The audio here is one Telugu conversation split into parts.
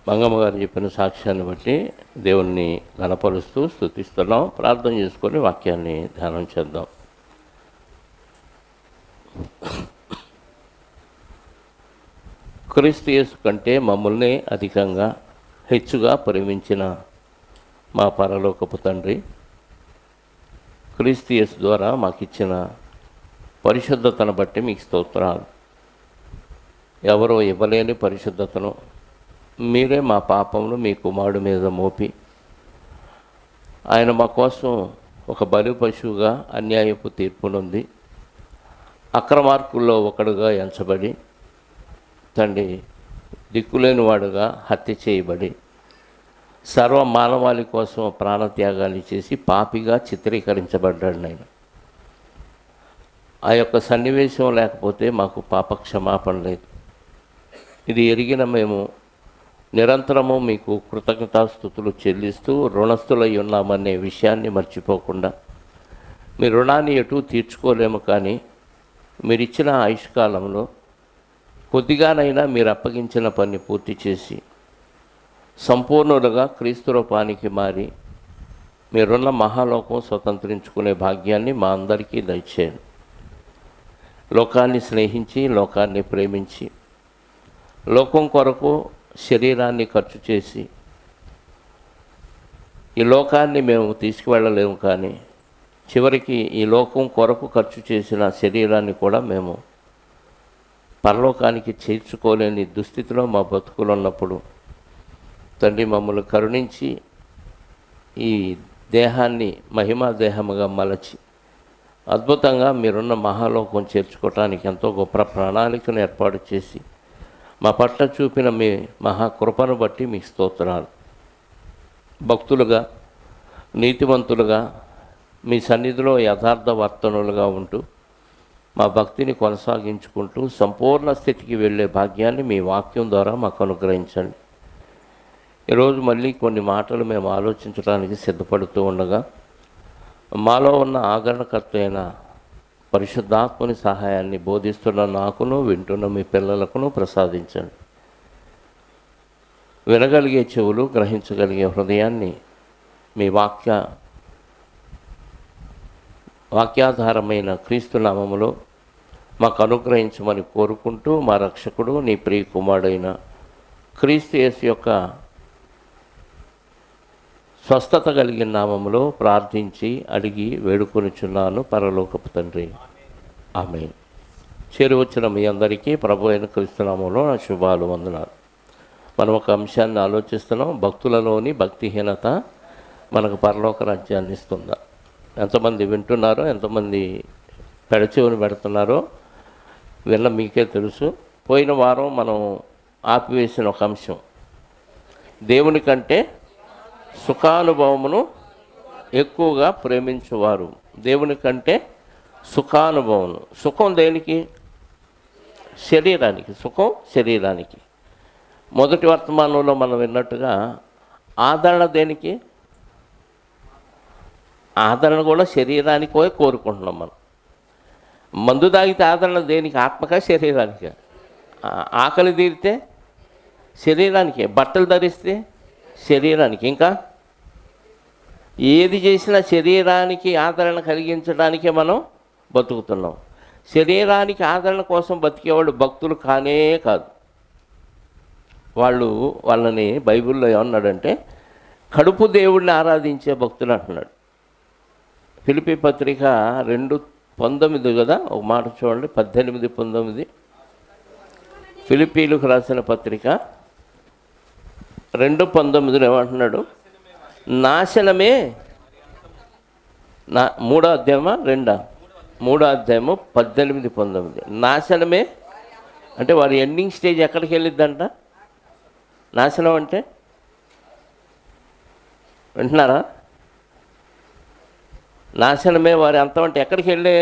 మంగమ్మ గారు చెప్పిన సాక్ష్యాన్ని బట్టి దేవుణ్ణి ఘనపరుస్తూ స్తుతిస్తున్నాం. ప్రార్థన చేసుకొని వాక్యాన్ని ధ్యానం చేద్దాం. క్రీస్తు యేసు కంటే మమ్మల్ని అధికంగా హెచ్చుగా ప్రేమించిన మా పరలోకపు తండ్రి, క్రీస్తు యేసు ద్వారా మాకిచ్చిన పరిశుద్ధతను బట్టి మీకు స్తోత్రాలు. ఎవరో ఇవ్వలేని పరిశుద్ధతను మీరే మా పాపమును మీ కుమారుడి మీద మోపి, ఆయన మా కోసం ఒక బలి పశువుగా అన్యాయపు తీర్పు నుండి అక్రమార్కుల్లో ఒకడుగా ఎంచబడి, తండ్రి దిక్కులేని వాడుగా హత్య చేయబడి, సర్వ మానవాళి కోసం ప్రాణత్యాగాలు చేసి పాపిగా చిత్రీకరించబడ్డాడు. నేను ఆ యొక్క సన్నివేశం లేకపోతే మాకు పాప క్షమాపణ లేదు. ఇది ఎరిగిన మేము నిరంతరము మీకు కృతజ్ఞతాస్తుతులు చెల్లిస్తూ రుణస్థులై ఉన్నామనే విషయాన్ని మర్చిపోకుండా, మీ రుణాన్ని ఎటు తీర్చుకోలేము, కానీ మీరిచ్చిన ఆయుష్కాలంలో కొద్దిగానైనా మీరు అప్పగించిన పని పూర్తి చేసి సంపూర్ణులుగా క్రీస్తు రూపానికి మారి మీరున్న మహాలోకం స్వతంత్రించుకునే భాగ్యాన్ని మా అందరికీ దయచేయండి. లోకాన్ని స్నేహించి, లోకాన్ని ప్రేమించి, లోకం కొరకు శరీరాన్ని ఖర్చు చేసి, ఈ లోకాన్ని మేము తీసుకువెళ్ళలేము, కానీ చివరికి ఈ లోకం కొరకు ఖర్చు చేసిన శరీరాన్ని కూడా మేము పరలోకానికి చేర్చుకోలేని దుస్థితిలో మా బతుకులు ఉన్నప్పుడు, తండ్రి మమ్మల్ని కరుణించి ఈ దేహాన్ని మహిమా దేహముగా మలచి అద్భుతంగా మీరున్న మహాలోకం చేర్చుకోవటానికి ఎంతో గొప్ప ప్రణాళికను ఏర్పాటు చేసి మా పట్ల చూపిన మీ మహాకృపను బట్టి మీకు స్తోత్రాలు. భక్తులుగా, నీతివంతులుగా, మీ సన్నిధిలో యథార్థ వర్తనులుగా ఉంటూ మా భక్తిని కొనసాగించుకుంటూ సంపూర్ణ స్థితికి వెళ్ళే భాగ్యాన్ని మీ వాక్యం ద్వారా మాకు అనుగ్రహించండి. ఈరోజు మళ్ళీ కొన్ని మాటలు మేము ఆలోచించడానికి సిద్ధపడుతూ ఉండగా, మాలో ఉన్న ఆదరణకర్త అయిన పరిశుద్ధాత్మని సహాయాన్ని బోధిస్తున్న నాకును వింటున్న మీ పిల్లలకును ప్రసాదించండి. వినగలిగే చెవులు, గ్రహించగలిగే హృదయాన్ని మీ వాక్యాధారమైన క్రీస్తు నామములో మాకు అనుగ్రహించమని కోరుకుంటూ, మా రక్షకుడు నీ ప్రియ కుమారుడైన క్రీస్తు యేసు యొక్క స్వస్థత కలిగిన నామములో ప్రార్థించి అడిగి వేడుకొనిచున్నాను పరలోకపు తండ్రి, ఆమేన్. చేరువచ్చిన మీ అందరికీ ప్రభు అయిన క్రీస్తు నామములో నా శుభాలు, వందనాలు. మనం ఒక అంశాన్ని ఆలోచిస్తున్నాం. భక్తులలోని భక్తిహీనత మనకు పరలోక రాజ్యాన్ని ఇస్తుందా? ఎంతమంది వింటున్నారో, ఎంతమంది పెడచెవిని పెడుతున్నారో విన్న మీకే తెలుసు. పోయిన వారం మనం ఆపివేసిన ఒక అంశం, దేవుని కంటే సుఖానుభవమును ఎక్కువగా ప్రేమించువారు. దేవుని కంటే సుఖానుభవము. సుఖం దేనికి? శరీరానికి. సుఖం శరీరానికి. మొదటి వర్తమానంలో మనం విన్నట్టుగా ఆదరణ దేనికి? ఆదరణ కూడా శరీరానికి కోరుకుంటున్నాం మనం. మందు తాగితే ఆదరణ దేనికి? ఆత్మక శరీరానికి. ఆకలి తీరితే శరీరానికి, బట్టలు ధరిస్తే శరీరానికి, ఇంకా ఏది చేసినా శరీరానికి ఆదరణ కలిగించడానికే మనం బతుకుతున్నాం. శరీరానికి ఆదరణ కోసం బతికేవాళ్ళు భక్తులు కానే కాదు. వాళ్ళని బైబిల్లో ఏమన్నాడంటే కడుపు దేవుడిని ఆరాధించే భక్తులు అంటున్నాడు. ఫిలిప్పీ పత్రిక 2:19 కదా, ఒక మాట చూడండి. 18:19 ఫిలిప్పీలకు రాసిన పత్రిక 2:19 ఏమంటున్నాడు? నాశనమే, 3వ అధ్యాయమా 2వ? 3వ అధ్యాయము 18-19. నాశనమే అంటే వారి ఎండింగ్ స్టేజ్ ఎక్కడికి వెళ్ళిద్దంట? నాశనం అంటే వింటున్నారా? నాశనమే వారి అంతం అంటే ఎక్కడికి వెళ్ళే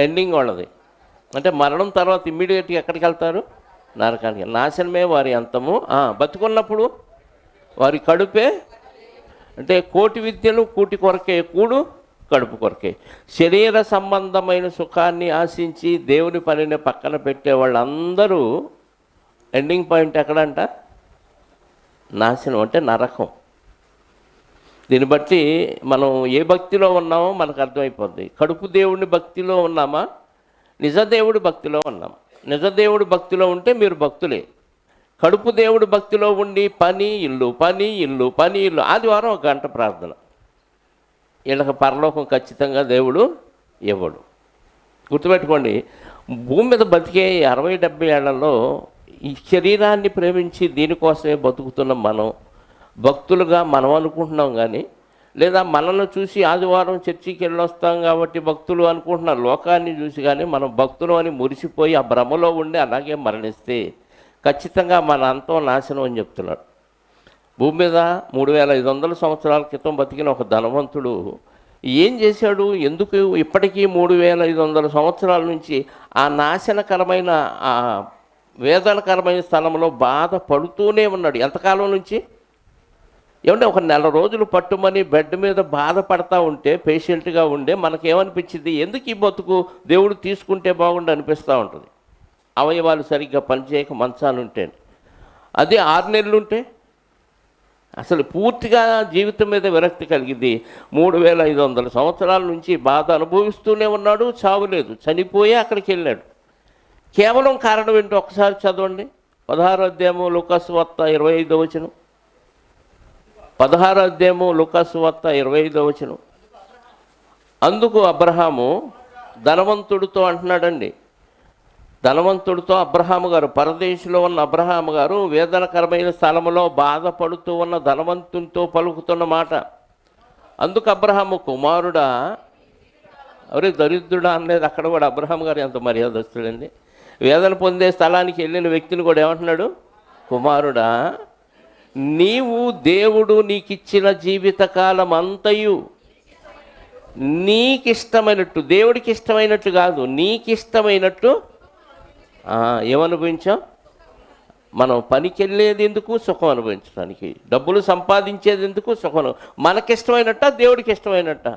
ఎండింగ్ వాళ్ళది అంటే మరణం తర్వాత ఇమ్మీడియట్గా ఎక్కడికి వెళ్తారు? నరకానికి. నాశనమే వారి అంతము. బతుకున్నప్పుడు వారి కడుపే అంటే కోటి విద్యలు కూటి కొరకే, కూడు కడుపు కొరకే. శరీర సంబంధమైన సుఖాన్ని ఆశించి దేవుని పనిని పక్కన పెట్టే వాళ్ళందరూ ఎండింగ్ పాయింట్ ఎక్కడంట? నాశనం అంటే నరకం. దీన్ని బట్టి మనం ఏ భక్తిలో ఉన్నామో మనకు అర్థమైపోద్ది. కడుపు దేవుని భక్తిలో ఉన్నామా, నిజదేవుడి భక్తిలో ఉన్నాం. నిజదేవుడి భక్తిలో ఉంటే మీరు భక్తులే. కడుపు దేవుడి భక్తిలో ఉండి పని ఇల్లు పని ఇల్లు పని ఇల్లు, ఆదివారం 1 గంట ప్రార్థన, వీళ్ళకి పరలోకం ఖచ్చితంగా దేవుడు ఇవ్వడు. గుర్తుపెట్టుకోండి, భూమి మీద బతికే 60-70 ఏళ్లలో ఈ శరీరాన్ని ప్రేమించి దీనికోసమే బతుకుతున్నాం మనం. భక్తులుగా మనం అనుకుంటున్నాం కానీ, లేదా మనల్ని చూసి ఆదివారం చర్చికి వెళ్ళొస్తాం కాబట్టి భక్తులు అనుకుంటున్న లోకాన్ని చూసి కానీ మనం భక్తులు అని మురిసిపోయి ఆ భ్రమలో ఉండి అలాగే మరణిస్తే ఖచ్చితంగా మన అంతం నాశనం అని చెప్తున్నాడు. భూమి మీద 3500 సంవత్సరాల క్రితం బతికిన ఒక ధనవంతుడు ఏం చేశాడు? ఎందుకు ఇప్పటికీ 3500 సంవత్సరాల నుంచి ఆ నాశనకరమైన, ఆ వేదనకరమైన స్థలంలో బాధ పడుతూనే ఉన్నాడు. ఎంతకాలం నుంచి? ఏమంటే ఒక 1 నెల రోజులు పట్టుమని బెడ్ మీద బాధపడతా ఉంటే, పేషెంట్గా ఉండే మనకేమనిపించింది? ఎందుకు ఈ బతుకు దేవుడు తీసుకుంటే బాగుండు అనిపిస్తూ ఉంటుంది. అవయవాలు సరిగ్గా పనిచేయక మంచాలుంటే. అదే 6 నెలలు ఉంటే అసలు పూర్తిగా జీవితం మీద విరక్తి కలిగింది. 3500 సంవత్సరాల నుంచి బాధ అనుభవిస్తూనే ఉన్నాడు, చావులేదు, చనిపోయి అక్కడికి వెళ్ళాడు. కేవలం కారణం ఏంటో ఒకసారి చదవండి. 16వ అధ్యాయము లూకాసు వార్త 25వ వచనం. 16వ అధ్యాయము లూకాసు వార్త 25వ వచనం. అందుకు అబ్రహాము ధనవంతుడితో అంటున్నాడండి, ధనవంతుడితో అబ్రహాము గారు, పరదేశంలో ఉన్న అబ్రహాము గారు వేదనకరమైన స్థలంలో బాధపడుతూ ఉన్న ధనవంతునితో పలుకుతున్న మాట. అందుకు అబ్రహాము, కుమారుడా, ఎవరి దరిద్రుడా అనలేదు. అక్కడ కూడా అబ్రహాము గారు ఎంత మర్యాదస్తుడండి. వేదన పొందే స్థలానికి వెళ్ళిన వ్యక్తిని కూడా ఏమంటున్నాడు? కుమారుడా, నీవు దేవుడు నీకిచ్చిన జీవితకాలం అంతయు నీకిష్టమైనట్టు, దేవుడికి ఇష్టమైనట్టు కాదు, నీకిష్టమైనట్టు ఏమనుభవించాం? మనం పనికి వెళ్ళేది ఎందుకు? సుఖం అనుభవించడానికి. డబ్బులు సంపాదించేది ఎందుకు? సుఖం. మనకిష్టమైనట్ట, దేవుడికి ఇష్టమైనట్ట?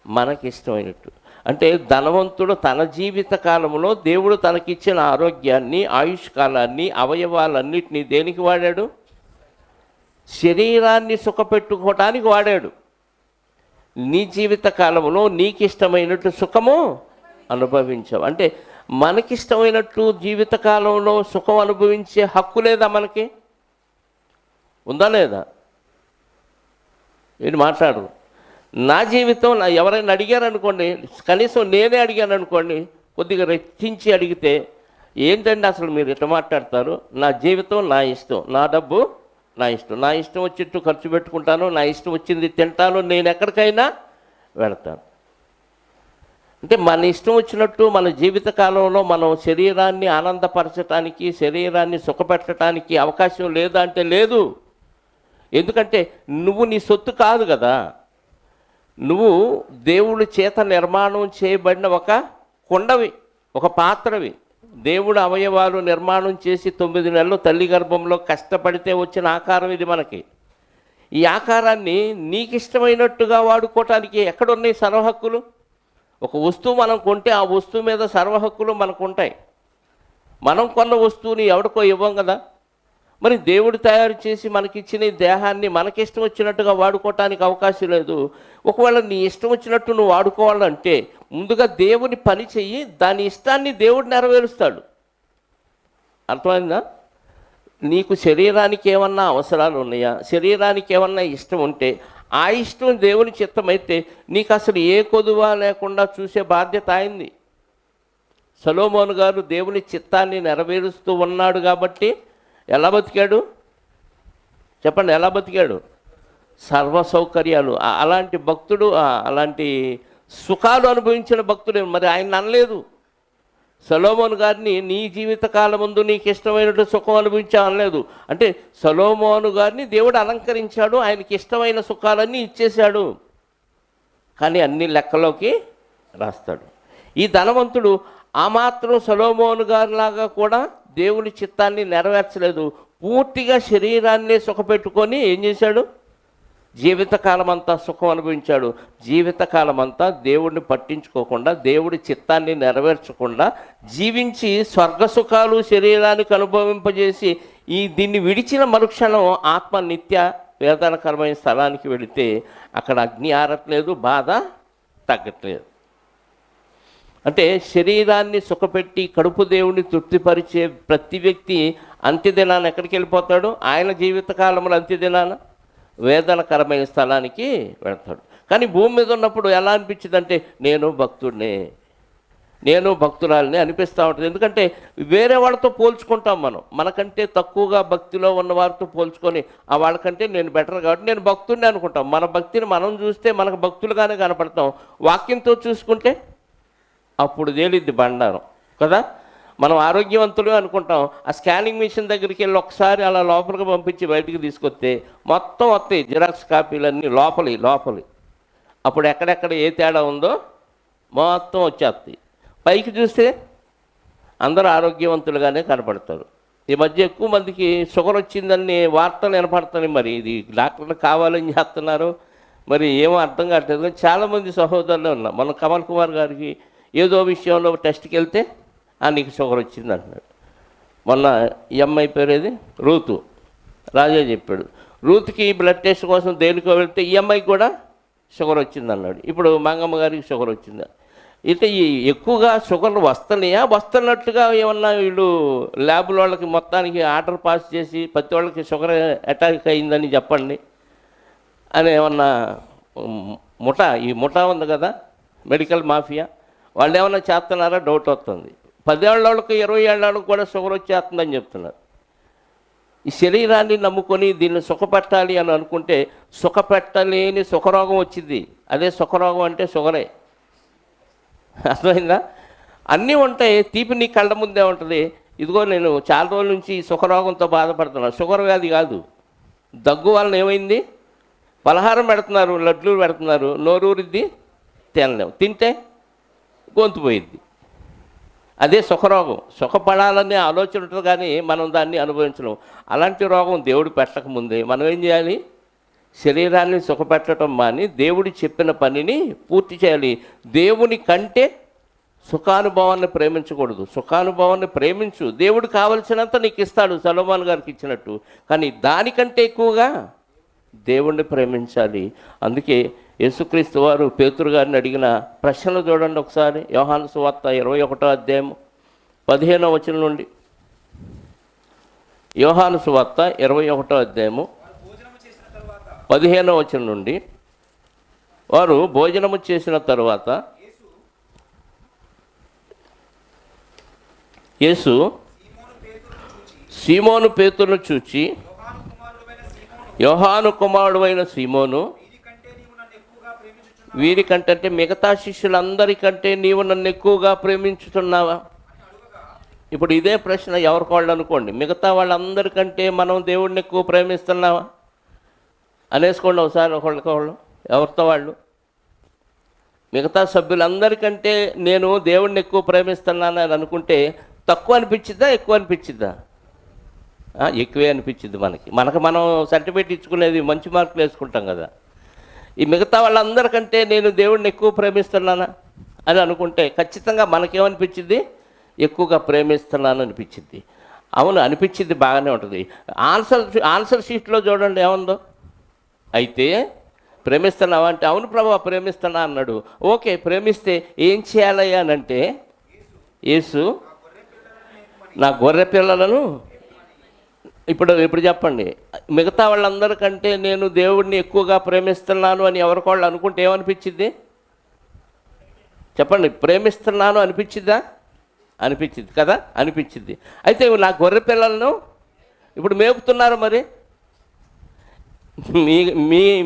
మనకిష్టమైనట్టు. అంటే ధనవంతుడు తన జీవిత కాలంలో దేవుడు తనకిచ్చిన ఆరోగ్యాన్ని, ఆయుష్కాలాన్ని, అవయవాలన్నిటినీ దేనికి వాడాడు? శరీరాన్ని సుఖపెట్టుకోవటానికి వాడాడు. నీ జీవిత కాలంలో నీకు ఇష్టమైనట్టు సుఖము అనుభవించావు. అంటే మనకిష్టమైనట్టు జీవితకాలంలో సుఖం అనుభవించే హక్కు లేదా మనకి? ఉందా లేదా? నేను మాట్లాడు. నా జీవితం ఎవరైనా అడిగారు అనుకోండి, కనీసం నేనే అడిగాను అనుకోండి, కొద్దిగా రెచ్చించి అడిగితే, ఏంటండి అసలు మీరు ఎట్లా మాట్లాడతారు? నా జీవితం నా ఇష్టం, నా డబ్బు నా ఇష్టం, నా ఇష్టం వచ్చినట్టు ఖర్చు పెట్టుకుంటాను, నా ఇష్టం వచ్చింది తింటాను, నేను ఎక్కడికైనా వెళతాను. అంటే మన ఇష్టం వచ్చినట్టు మన జీవితకాలంలో మనం శరీరాన్ని ఆనందపరచడానికి, శరీరాన్ని సుఖపెట్టడానికి అవకాశం లేదా అంటే లేదు. ఎందుకంటే నువ్వు నీ సొత్తు కాదు కదా, నువ్వు దేవుడి చేత నిర్మాణం చేయబడిన ఒక కుండవి, ఒక పాత్రవి. దేవుడు అవయవాలు నిర్మాణం చేసి 9 నెలలు తల్లి గర్భంలో కష్టపడితే వచ్చిన ఆకారం ఇది మనకి. ఈ ఆకారాన్ని నీకు ఇష్టమైనట్టుగా వాడుకోవటానికి ఎక్కడున్నాయి సర్వహక్కులు? ఒక వస్తువు మనం కొంటే ఆ వస్తువు మీద సర్వహక్కులు మనకు ఉంటాయి. మనం కొన్న వస్తువుని ఎవరికో ఇవ్వం కదా. మరి దేవుడు తయారు చేసి మనకిచ్చిన ఈ దేహాన్ని మనకిష్టం వచ్చినట్టుగా వాడుకోవటానికి అవకాశం లేదు. ఒకవేళ నీ ఇష్టం వచ్చినట్టు నువ్వు వాడుకోవాలంటే ముందుగా దేవుని పని చెయ్యి, దాని ఇష్టాన్ని దేవుడు నెరవేరుస్తాడు. అర్థమైందా? నీకు శరీరానికి ఏమన్నా అవసరాలు ఉన్నాయా, శరీరానికి ఏమన్నా ఇష్టం ఉంటే ఆ ఇష్టం దేవుని చిత్తమైతే నీకు అసలు ఏ కొదువా లేకుండా చూసే బాధ్యత అయింది. సొలొమోను గారు దేవుని చిత్తాన్ని నెరవేరుస్తూ ఉన్నాడు కాబట్టి ఎలా బతికాడు చెప్పండి? ఎలా బతికాడు? సర్వ సౌకర్యాలు, అలాంటి భక్తుడు, అలాంటి సుఖాలు అనుభవించిన భక్తుడు. మరి ఆయన అనలేదు సొలొమోను గారిని, నీ జీవితకాలం ముందు నీకు ఇష్టమైనట్టు సుఖం అనుభవించావు అనలేదు. అంటే సొలొమోను గారిని దేవుడు అలంకరించాడు, ఆయనకి ఇష్టమైన సుఖాలన్నీ ఇచ్చేశాడు. కానీ అన్ని లెక్కలోకి రాస్తాడు. ఈ ధనవంతుడు ఆ మాత్రం సొలొమోను గారిలాగా కూడా దేవుని చిత్తాన్ని నెరవేర్చలేదు. పూర్తిగా శరీరాన్ని సుఖపెట్టుకొని ఏం చేశాడు? జీవితకాలం అంతా సుఖం అనుభవించాడు. జీవితకాలం అంతా దేవుడిని పట్టించుకోకుండా, దేవుడి చిత్తాన్ని నెరవేర్చకుండా జీవించి స్వర్గ సుఖాలు శరీరానికి అనుభవింపజేసి దీన్ని విడిచిన మరుక్షణం ఆత్మ నిత్య వేదనకరమైన స్థలానికి వెళితే అక్కడ అగ్ని ఆరట్లేదు, బాధ తగ్గట్లేదు. అంటే శరీరాన్ని సుఖపెట్టి కడుపు దేవుడిని తృప్తిపరిచే ప్రతి వ్యక్తి అంత్యదినాన్ని ఎక్కడికి వెళ్ళిపోతాడు? ఆయన జీవితకాలంలో అంత్యదినాన వేదనకరమైన స్థలానికి వెళ్తాడు. కానీ భూమి మీద ఉన్నప్పుడు ఎలా అనిపించింది అంటే నేను భక్తుడినే, నేను భక్తురాలిని అనిపిస్తూ ఉంటుంది. ఎందుకంటే వేరే వాళ్ళతో పోల్చుకుంటాం మనం. మనకంటే తక్కువగా భక్తిలో ఉన్న వారితో పోల్చుకొని వాళ్ళకంటే నేను బెటర్ కాబట్టి నేను భక్తుడిని అనుకుంటాం. మన భక్తిని మనం చూస్తే మనకు భక్తులుగానే కనపడతాం. వాక్యంతో చూసుకుంటే అప్పుడు తేలిద్ది బండారం కదా. మనం ఆరోగ్యవంతులు అనుకుంటాం. ఆ స్కానింగ్ మిషన్ దగ్గరికి వెళ్ళి ఒకసారి అలా లోపలికి పంపించి బయటికి తీసుకొస్తే మొత్తం వస్తాయి జిరాక్స్ కాపీలన్నీ లోపలి. అప్పుడు ఎక్కడెక్కడ ఏ తేడా ఉందో మొత్తం వచ్చేస్తాయి. పైకి చూస్తే అందరూ ఆరోగ్యవంతులుగానే కనపడతారు. ఈ మధ్య ఎక్కువ మందికి షుగర్ వచ్చిందని వార్తలు వినపడుతున్నాయి. మరి ఇది డాక్టర్లు కావాలని చేస్తున్నారు మరి ఏమో అర్థం కావట్లేదు. కానీ చాలామంది సహోదరులు ఉన్నారు. మన కమల్ కుమార్ గారికి ఏదో విషయంలో టెస్ట్కి వెళ్తే నీకు షుగర్ వచ్చింది అంటున్నాడు. మొన్న ఈ అమ్మాయి పేరేది రూతు, రాజా చెప్పాడు. రూత్కి బ్లడ్ టెస్ట్ కోసం దేనికో వెళ్తే ఈ అమ్మాయికి కూడా షుగర్ వచ్చింది అన్నాడు. ఇప్పుడు మంగమ్మ గారికి షుగర్ వచ్చింది. అయితే ఈ ఎక్కువగా షుగర్లు వస్తున్నట్టుగా ఏమన్నా వీళ్ళు ల్యాబుల వాళ్ళకి మొత్తానికి ఆర్డర్ పాస్ చేసి ప్రతి వాళ్ళకి షుగర్ అటాక్ అయిందని చెప్పండి అని ఏమన్నా ఈ ముఠా ఉంది కదా, మెడికల్ మాఫియా, వాళ్ళు ఏమన్నా చేస్తున్నారా డౌట్ వస్తుంది. 10 ఏళ్ళ వాళ్ళకి 20 ఏళ్ళ వాళ్ళకి కూడా షుగర్ వచ్చేస్తుందని చెప్తున్నారు. ఈ శరీరాన్ని నమ్ముకొని దీన్ని సుఖపెట్టాలి అని అనుకుంటే సుఖపెట్టలేని సుఖరోగం వచ్చింది. అదే సుఖరోగం అంటే షుగరే. అర్థమైందా? అన్నీ ఉంటాయి. తీపి నీ కళ్ళ ముందే ఉంటుంది. ఇదిగో నేను చాలా రోజుల నుంచి ఈ సుఖరోగంతో బాధపడుతున్నాను. షుగర్ వ్యాధి కాదు, దగ్గు వలన ఏమైంది? పలహారం పెడుతున్నారు, లడ్లు పెడుతున్నారు, నోరూరిద్ది, తినలేము, తింటే గొంతు పోయిద్ది. అదే సుఖరోగం. సుఖపడాలనే ఆలోచన ఉంటుంది కానీ మనం దాన్ని అనుభవించలేము. అలాంటి రోగం దేవుడు పెట్టకముందే మనం ఏం చేయాలి? శరీరాన్ని సుఖపెట్టడం మాని దేవుడు చెప్పిన పనిని పూర్తి చేయాలి. దేవుని కంటే సుఖానుభవాన్ని ప్రేమించకూడదు. సుఖానుభవాన్ని ప్రేమించు, దేవుడు కావలసినంత నీకు ఇస్తాడు, సొలొమోను గారికి ఇచ్చినట్టు. కానీ దానికంటే ఎక్కువగా దేవుణ్ణి ప్రేమించాలి. అందుకే యేసుక్రీస్తు వారు పేతురు గారిని అడిగిన ప్రశ్నలు చూడండి ఒకసారి. యోహాను సువార్త 21వ అధ్యాయం 15వ వచనం నుండి. యోహాను సువార్త 21వ అధ్యాయము 15వ వచనం నుండి. వారు భోజనము చేసిన తరువాత యేసు సీమోను పేతురును చూచి, యోహాను కుమారుడైన సీమోను, వీరికంటే అంటే మిగతా శిష్యులందరికంటే నీవు నన్ను ఎక్కువగా ప్రేమించుతున్నావా? ఇప్పుడు ఇదే ప్రశ్న ఎవరికోళ్ళు అనుకోండి. మిగతా వాళ్ళందరికంటే మనం దేవుడిని ఎక్కువ ప్రేమిస్తున్నావా అనేసుకోండి ఒకసారి ఒకళ్ళకొళ్ళు, ఎవరితో వాళ్ళు. మిగతా సభ్యులందరికంటే నేను దేవుడిని ఎక్కువ ప్రేమిస్తున్నాను అని అనుకుంటే తక్కువ అనిపించిద్దా, ఎక్కువ అనిపించిద్దా? ఎక్కువే అనిపించింది. మనకు మనం సర్టిఫికేట్ ఇచ్చుకునేది మంచి మార్కులు వేసుకుంటాం కదా. ఈ మిగతా వాళ్ళందరికంటే నేను దేవుడిని ఎక్కువ ప్రేమిస్తున్నానా అని అనుకుంటే ఖచ్చితంగా మనకేమనిపించింది? ఎక్కువగా ప్రేమిస్తున్నాను అనిపించింది. అవును, అనిపించింది, బాగానే ఉంటుంది. ఆన్సర్ షీట్లో చూడండి ఏముందో. అయితే ప్రేమిస్తున్నావా అంటే అవును ప్రభు ప్రేమిస్తున్నా అన్నాడు. ఓకే, ప్రేమిస్తే ఏం చేయాలయ్యా అని అంటే, యేసు నా గొర్రె పిల్లలను ఇప్పుడు చెప్పండి. మిగతా వాళ్ళందరికంటే నేను దేవుడిని ఎక్కువగా ప్రేమిస్తున్నాను అని ఎవరికోళ్ళు అనుకుంటే ఏమనిపించింది చెప్పండి? ప్రేమిస్తున్నాను అనిపించిద్దా? అనిపించింది కదా, అనిపించింది. అయితే నా గొర్రె పిల్లలను ఇప్పుడు మేపుతున్నారు. మరి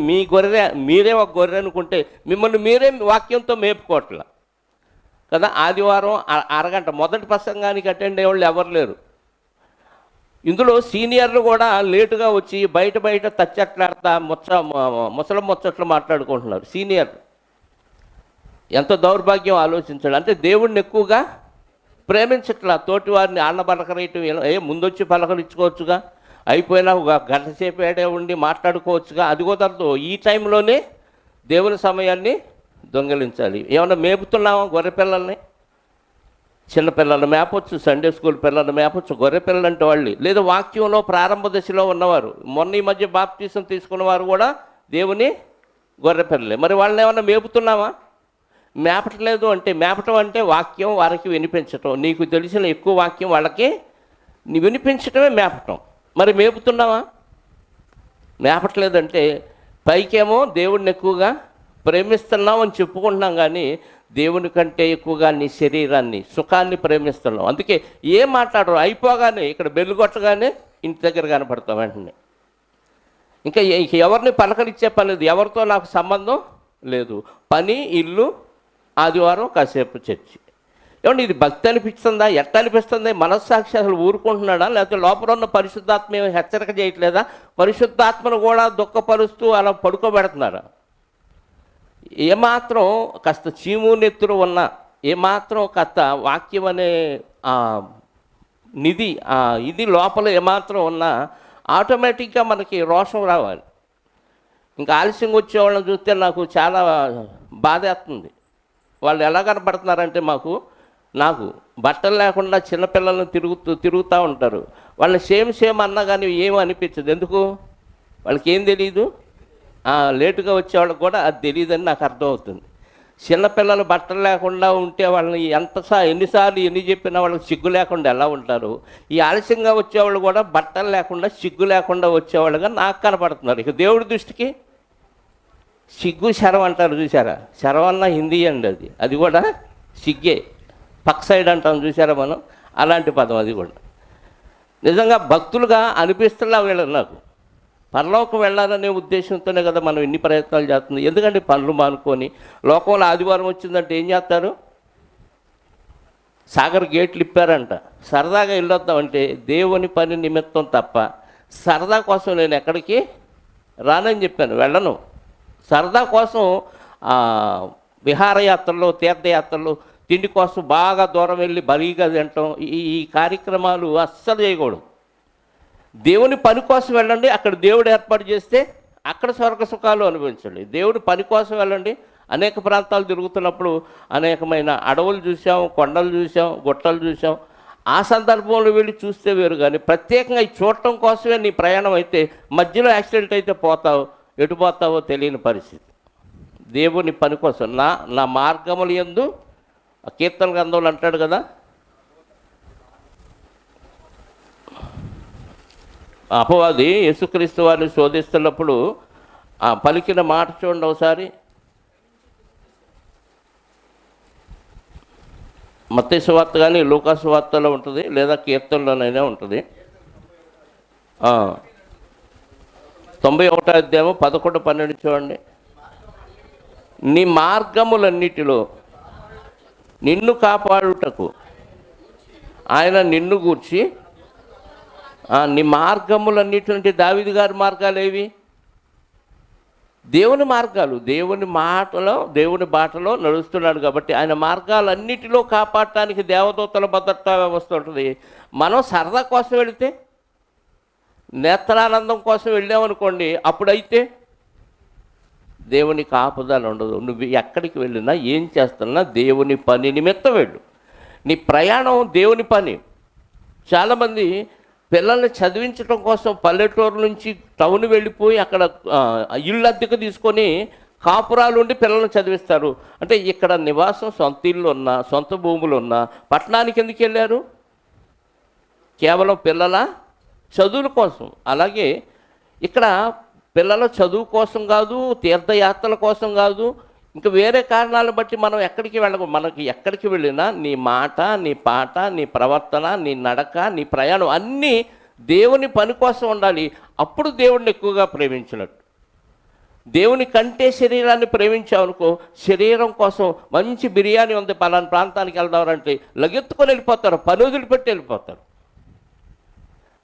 మీ గొర్రె, మీరే ఒక గొర్రె అనుకుంటే మిమ్మల్ని మీరే వాక్యంతో మేపుకోవట్లా కదా. ఆదివారం అరగంట మొదటి ప్రసంగానికి అటెండ్ అయ్యేవాళ్ళు ఎవరు లేరు. ఇందులో సీనియర్లు కూడా లేటుగా వచ్చి బయట తచ్చట్లాడతా ముచ్చట్లు మాట్లాడుకుంటున్నారు సీనియర్. ఎంత దౌర్భాగ్యం ఆలోచించాడు. అంటే దేవుడిని ఎక్కువగా ప్రేమించట్లా, తోటి వారిని ఆళ్ళ పలకరేయటం. ముందొచ్చి పలకరించుకోవచ్చుగా. అయిపోయినా ఒక గంట సేపు ఏడే ఉండి మాట్లాడుకోవచ్చుగా, అది కుదరదు. ఈ టైంలోనే దేవుని సమయాన్ని దొంగిలించాలి. ఏమన్నా మేపుతున్నామా గొర్రె పిల్లల్ని? చిన్నపిల్లలు మేపొచ్చు, సండే స్కూల్ పిల్లలు మేపొచ్చు, గొర్రె పిల్లలు అంటే వాళ్ళు. లేదా వాక్యంలో ప్రారంభ దశలో ఉన్నవారు, మొన్న ఈ మధ్య బాప్తీసం తీసుకున్న వారు కూడా దేవుని గొర్రె పిల్లలే. మరి వాళ్ళని ఏమన్నా మేపుతున్నావా? మేపట్లేదు. అంటే మేపటం అంటే వాక్యం వారికి వినిపించటం, నీకు తెలిసిన ఎక్కువ వాక్యం వాళ్ళకి వినిపించటమే మేపటం. మరి మేపుతున్నావా? మేపట్లేదంటే పైకేమో దేవుడిని ఎక్కువగా ప్రేమిస్తున్నాం అని చెప్పుకుంటున్నాం, కానీ దేవుని కంటే ఎక్కువగా నీ శరీరాన్ని, సుఖాన్ని ప్రేమిస్తున్నాం. అందుకే ఏం మాట్లాడరు, అయిపోగానే ఇక్కడ బెల్లు కొట్టగానే ఇంటి దగ్గర కనపడతాం వెంటనే. ఇంకా ఎవరిని పలకరించే పని లేదు, ఎవరితో నాకు సంబంధం లేదు. పని, ఇల్లు, ఆదివారం కాసేపు చర్చి. ఏమంటే ఇది భక్తి అనిపిస్తుందా? ఎట్లా అనిపిస్తుంది? మనస్సాక్షి అసలు ఊరుకుంటున్నాడా? లేకపోతే లోపల ఉన్న పరిశుద్ధాత్మ ఏమో హెచ్చరిక చేయట్లేదా? పరిశుద్ధాత్మను కూడా దుఃఖపరుస్తూ అలా పడుకోబెడుతున్నారా? ఏమాత్రం కాస్త చీము నెత్తురు ఉన్నా, ఏమాత్రం కాస్త వాక్యం అనే నిధి ఇది లోపల ఏమాత్రం ఉన్నా ఆటోమేటిక్గా మనకి రోషం రావాలి. ఇంకా ఆలస్యంగా వచ్చేవాళ్ళని చూస్తే నాకు చాలా బాధేస్తుంది. వాళ్ళు ఎలా కనపడుతున్నారంటే నాకు బట్టలు లేకుండా చిన్నపిల్లలను తిరుగుతూ ఉంటారు. వాళ్ళని సేమ్ అన్నా కానీ ఏమీ అనిపించదు. ఎందుకు? వాళ్ళకి ఏం తెలియదు. లేటుగా వచ్చేవాళ్ళకి కూడా అది తెలియదని నాకు అర్థమవుతుంది. చిన్నపిల్లలు బట్టలు లేకుండా ఉంటే వాళ్ళని ఎన్నిసార్లు ఎన్ని చెప్పినా వాళ్ళకి సిగ్గు లేకుండా ఎలా ఉంటారు? ఈ ఆలస్యంగా వచ్చేవాళ్ళు కూడా బట్టలు లేకుండా, సిగ్గు లేకుండా వచ్చేవాళ్ళుగా నాకు కనపడుతున్నారు. ఇక దేవుడి దృష్టికి సిగ్గు శరం అంటారు చూసారా? శరం అన్న హిందీ అండి, అది కూడా సిగ్గే. పక్క సైడ్ అంటాం చూసారా మనం, అలాంటి పదం అది కూడా. నిజంగా భక్తులుగా అనిపిస్తున్నా వీళ్ళని నాకు. పరలోకం వెళ్ళాలనే ఉద్దేశంతోనే కదా మనం ఎన్ని ప్రయత్నాలు చేస్తుంది. ఎందుకంటే పనులు మానుకొని లోకంలో ఆదివారం వచ్చిందంటే ఏం చేస్తారు? సాగర్ గేట్లు ఇప్పారంట, సరదాగా వెళ్ళొద్దామంటే దేవుని పని నిమిత్తం తప్ప సరదా కోసం నేను ఎక్కడికి రానని చెప్పాను, వెళ్ళను. సరదా కోసం విహారయాత్రలు, తీర్థయాత్రలు, తిండి కోసం బాగా దూరం వెళ్ళి బరీగా తినటం, ఈ కార్యక్రమాలు అస్సలు చేయకూడదు. దేవుని పని కోసం వెళ్ళండి, అక్కడ దేవుడు ఏర్పాటు చేస్తే అక్కడ స్వర్గ సుఖాలు అనుభవించండి. దేవుడి పని కోసం వెళ్ళండి. అనేక ప్రాంతాలు తిరుగుతున్నప్పుడు అనేకమైన అడవులు చూసాం, కొండలు చూసాం, గుట్టలు చూసాం. ఆ సందర్భంలో వెళ్ళి చూస్తే వేరు, కానీ ప్రత్యేకంగా ఈ చూడటం కోసమే నీ ప్రయాణం అయితే మధ్యలో యాక్సిడెంట్ అయితే పోతావు, ఎటు పోతావో తెలియని పరిస్థితి. దేవుని పని కోసం నా మార్గములు యందు కీర్తన గ్రంథంలో అంటాడు కదా, అపవాది యేసుక్రీస్తు వారిని శోధిస్తున్నప్పుడు పలికిన మాట చూడండి ఒకసారి. మత్తయి సువార్త కానీ లూకా సువార్తలో ఉంటుంది, లేదా కీర్తనలోనైనా ఉంటుంది. 91వ అధ్యాయం 11, 12 చూడండి. నీ మార్గములన్నిటిలో నిన్ను కాపాడుటకు ఆయన నిన్ను గూర్చి. నీ మార్గములన్నిటి దావీదు గారి మార్గాలు ఏవి? దేవుని మార్గాలు. దేవుని మాటలో, దేవుని బాటలో నడుస్తున్నాడు కాబట్టి ఆయన మార్గాలన్నిటిలో కాపాడటానికి దేవదూతల భద్రతా వ్యవస్థ ఉంటుంది. మనం సరదా కోసం వెళితే, నేత్రానందం కోసం వెళ్ళామనుకోండి, అప్పుడైతే దేవుని కాపుదల ఉండదు. నువ్వు ఎక్కడికి వెళ్ళినా, ఏం చేస్తున్నా దేవుని పని నిమిత్తం వెళ్ళు. నీ ప్రయాణం దేవుని పని. చాలామంది పిల్లల్ని చదివించడం కోసం పల్లెటూరు నుంచి టౌన్ వెళ్ళిపోయి అక్కడ ఇళ్ళు అద్దెకు తీసుకొని కాపురాలు ఉండి పిల్లల్ని చదివిస్తారు. అంటే ఇక్కడ నివాసం, సొంత ఇల్లు ఉన్నా, సొంత భూములు ఉన్నా పట్టణానికి ఎందుకు వెళ్ళారు? కేవలం పిల్లల చదువుల కోసం. అలాగే ఇక్కడ పిల్లల చదువు కోసం కాదు, తీర్థయాత్రల కోసం కాదు, ఇంకా వేరే కారణాలను బట్టి మనం ఎక్కడికి వెళ్ళకు. మనకి ఎక్కడికి వెళ్ళినా నీ మాట, నీ పాట, నీ ప్రవర్తన, నీ నడక, నీ ప్రయాణం అన్నీ దేవుని పని కోసం ఉండాలి. అప్పుడు దేవుడిని ఎక్కువగా ప్రేమించినట్టు. దేవుని కంటే శరీరాన్ని ప్రేమించామనుకో, శరీరం కోసం మంచి బిర్యానీ ఉంది పలానా ప్రాంతానికి వెళ్దామంటే లగెత్తుకొని వెళ్ళిపోతారు, పని వదిలిపెట్టి వెళ్ళిపోతారు.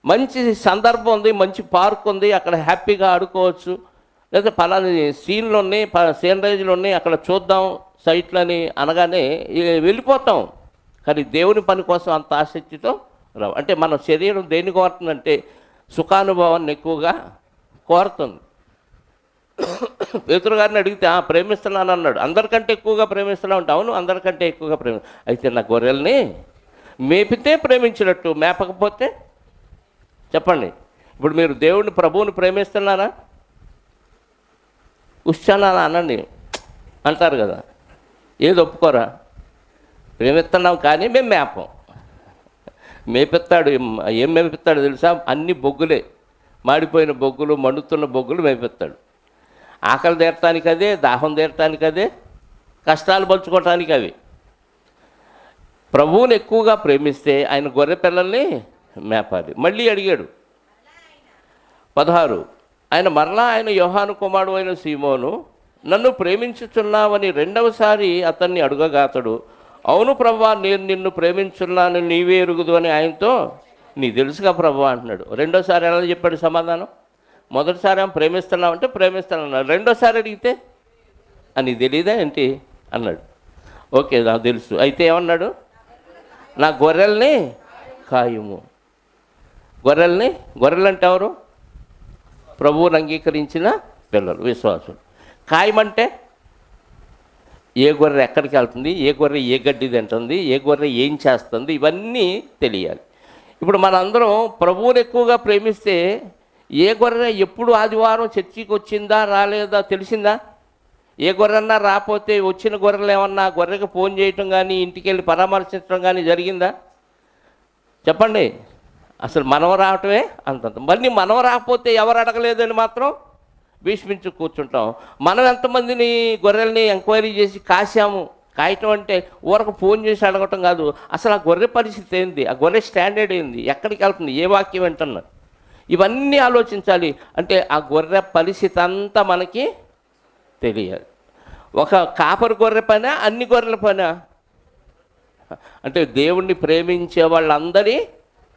మంచి సందర్భం ఉంది, మంచి పార్క్ ఉంది, అక్కడ హ్యాపీగా ఆడుకోవచ్చు, లేదా పలానా సీన్లు ఉన్నాయి, సీనరేజ్లు ఉన్నాయి, అక్కడ చూద్దాం సైట్లని అనగానే వెళ్ళిపోతాం. కానీ దేవుని పని కోసం అంత ఆసక్తితో రావు. అంటే మన శరీరం దేనికి వాడుతుందంటే సుఖానుభవాన్ని ఎక్కువగా కోరుతుంది. పేతురు గారిని అడిగితే ప్రేమిస్తున్నాను అన్నాడు. అందరికంటే ఎక్కువగా ప్రేమిస్తున్నావు అంటే అవును, అందరికంటే ఎక్కువగా అయితే నా గొర్రెల్ని మేపితే ప్రేమించినట్టు, మేపకపోతే చెప్పండి. ఇప్పుడు మీరు దేవుడిని, ప్రభువుని ప్రేమిస్తున్నారా? ఉచ్చానా అనండి అంటారు కదా, ఏది ఒప్పుకోరా? ప్రేమిస్తున్నాం కానీ మేము మేపం. మేపెత్తాడు. ఏం మేపెత్తాడు తెలుసా? అన్ని బొగ్గులే, మాడిపోయిన బొగ్గులు, మండుతున్న బొగ్గులు మేపెత్తాడు. ఆకలి తీరటానికి అదే, దాహం తీరటానికి అదే, కష్టాలు పంచుకోవటానికి అవి. ప్రభువుని ఎక్కువగా ప్రేమిస్తే ఆయన గొర్రె పిల్లల్ని మేపాలి. మళ్ళీ అడిగాడు 16, ఆయన యోహాను కుమారుడు అయిన సీమోను, నన్ను ప్రేమించుచున్నావని రెండవసారి అతన్ని అడుగగా అతడు, అవును ప్రభువా, నేను నిన్ను ప్రేమించున్నాను, నీవే ఎరుగుదు అని ఆయనతో, నీ తెలుసుగా ప్రభువా అంటున్నాడు. రెండోసారి ఎలా చెప్పాడు సమాధానం? మొదటిసారి ఏమో ప్రేమిస్తున్నావంటే ప్రేమిస్తానన్నాడు. రెండోసారి అడిగితే అని తెలియదా ఏంటి అన్నాడు. ఓకే, నాకు తెలుసు. అయితే ఏమన్నాడు? నా గొర్రెల్ని కాయుము. గొర్రెలు అంటే ఎవరు? ప్రభువుని అంగీకరించిన పిల్లలు, విశ్వాసులు. ఖాయమంటే ఏ గొర్రె ఎక్కడికి వెళ్తుంది, ఏ గొర్రె ఏ గడ్డి తింటుంది, ఏ గొర్రె ఏం చేస్తుంది, ఇవన్నీ తెలియాలి. ఇప్పుడు మనందరం ప్రభువుని ఎక్కువగా ప్రేమిస్తే ఏ గొర్రె ఎప్పుడు ఆదివారం చర్చికి వచ్చిందా రాలేదా తెలిసిందా? ఏ గొర్రెన్నా రాకపోతే వచ్చిన గొర్రెలు ఏమన్నా గొర్రెకి ఫోన్ చేయటం కానీ ఇంటికి వెళ్ళి పరామర్శించడం కానీ జరిగిందా? చెప్పండి. అసలు మనం రావటమే అంతంత. మళ్ళీ మనం రాకపోతే ఎవరు అడగలేదని మాత్రం భీష్మించి కూర్చుంటాం. మనం ఎంతమందిని గొర్రెల్ని ఎంక్వైరీ చేసి కాశాము? కాయటం అంటే ఊరకు ఫోన్ చేసి అడగటం కాదు. అసలు ఆ గొర్రె పరిస్థితి ఏంది, ఆ గొర్రె స్టాండర్డ్ ఏంది, ఎక్కడికి వెళ్తుంది, ఏ వాక్యం వింటున్నారు, ఇవన్నీ ఆలోచించాలి. అంటే ఆ గొర్రె పరిస్థితి అంతా మనకి తెలియాలి. ఒక కాపరి గొర్రె పనా, అన్ని గొర్రెల పనా? అంటే దేవుణ్ణి ప్రేమించే వాళ్ళందరి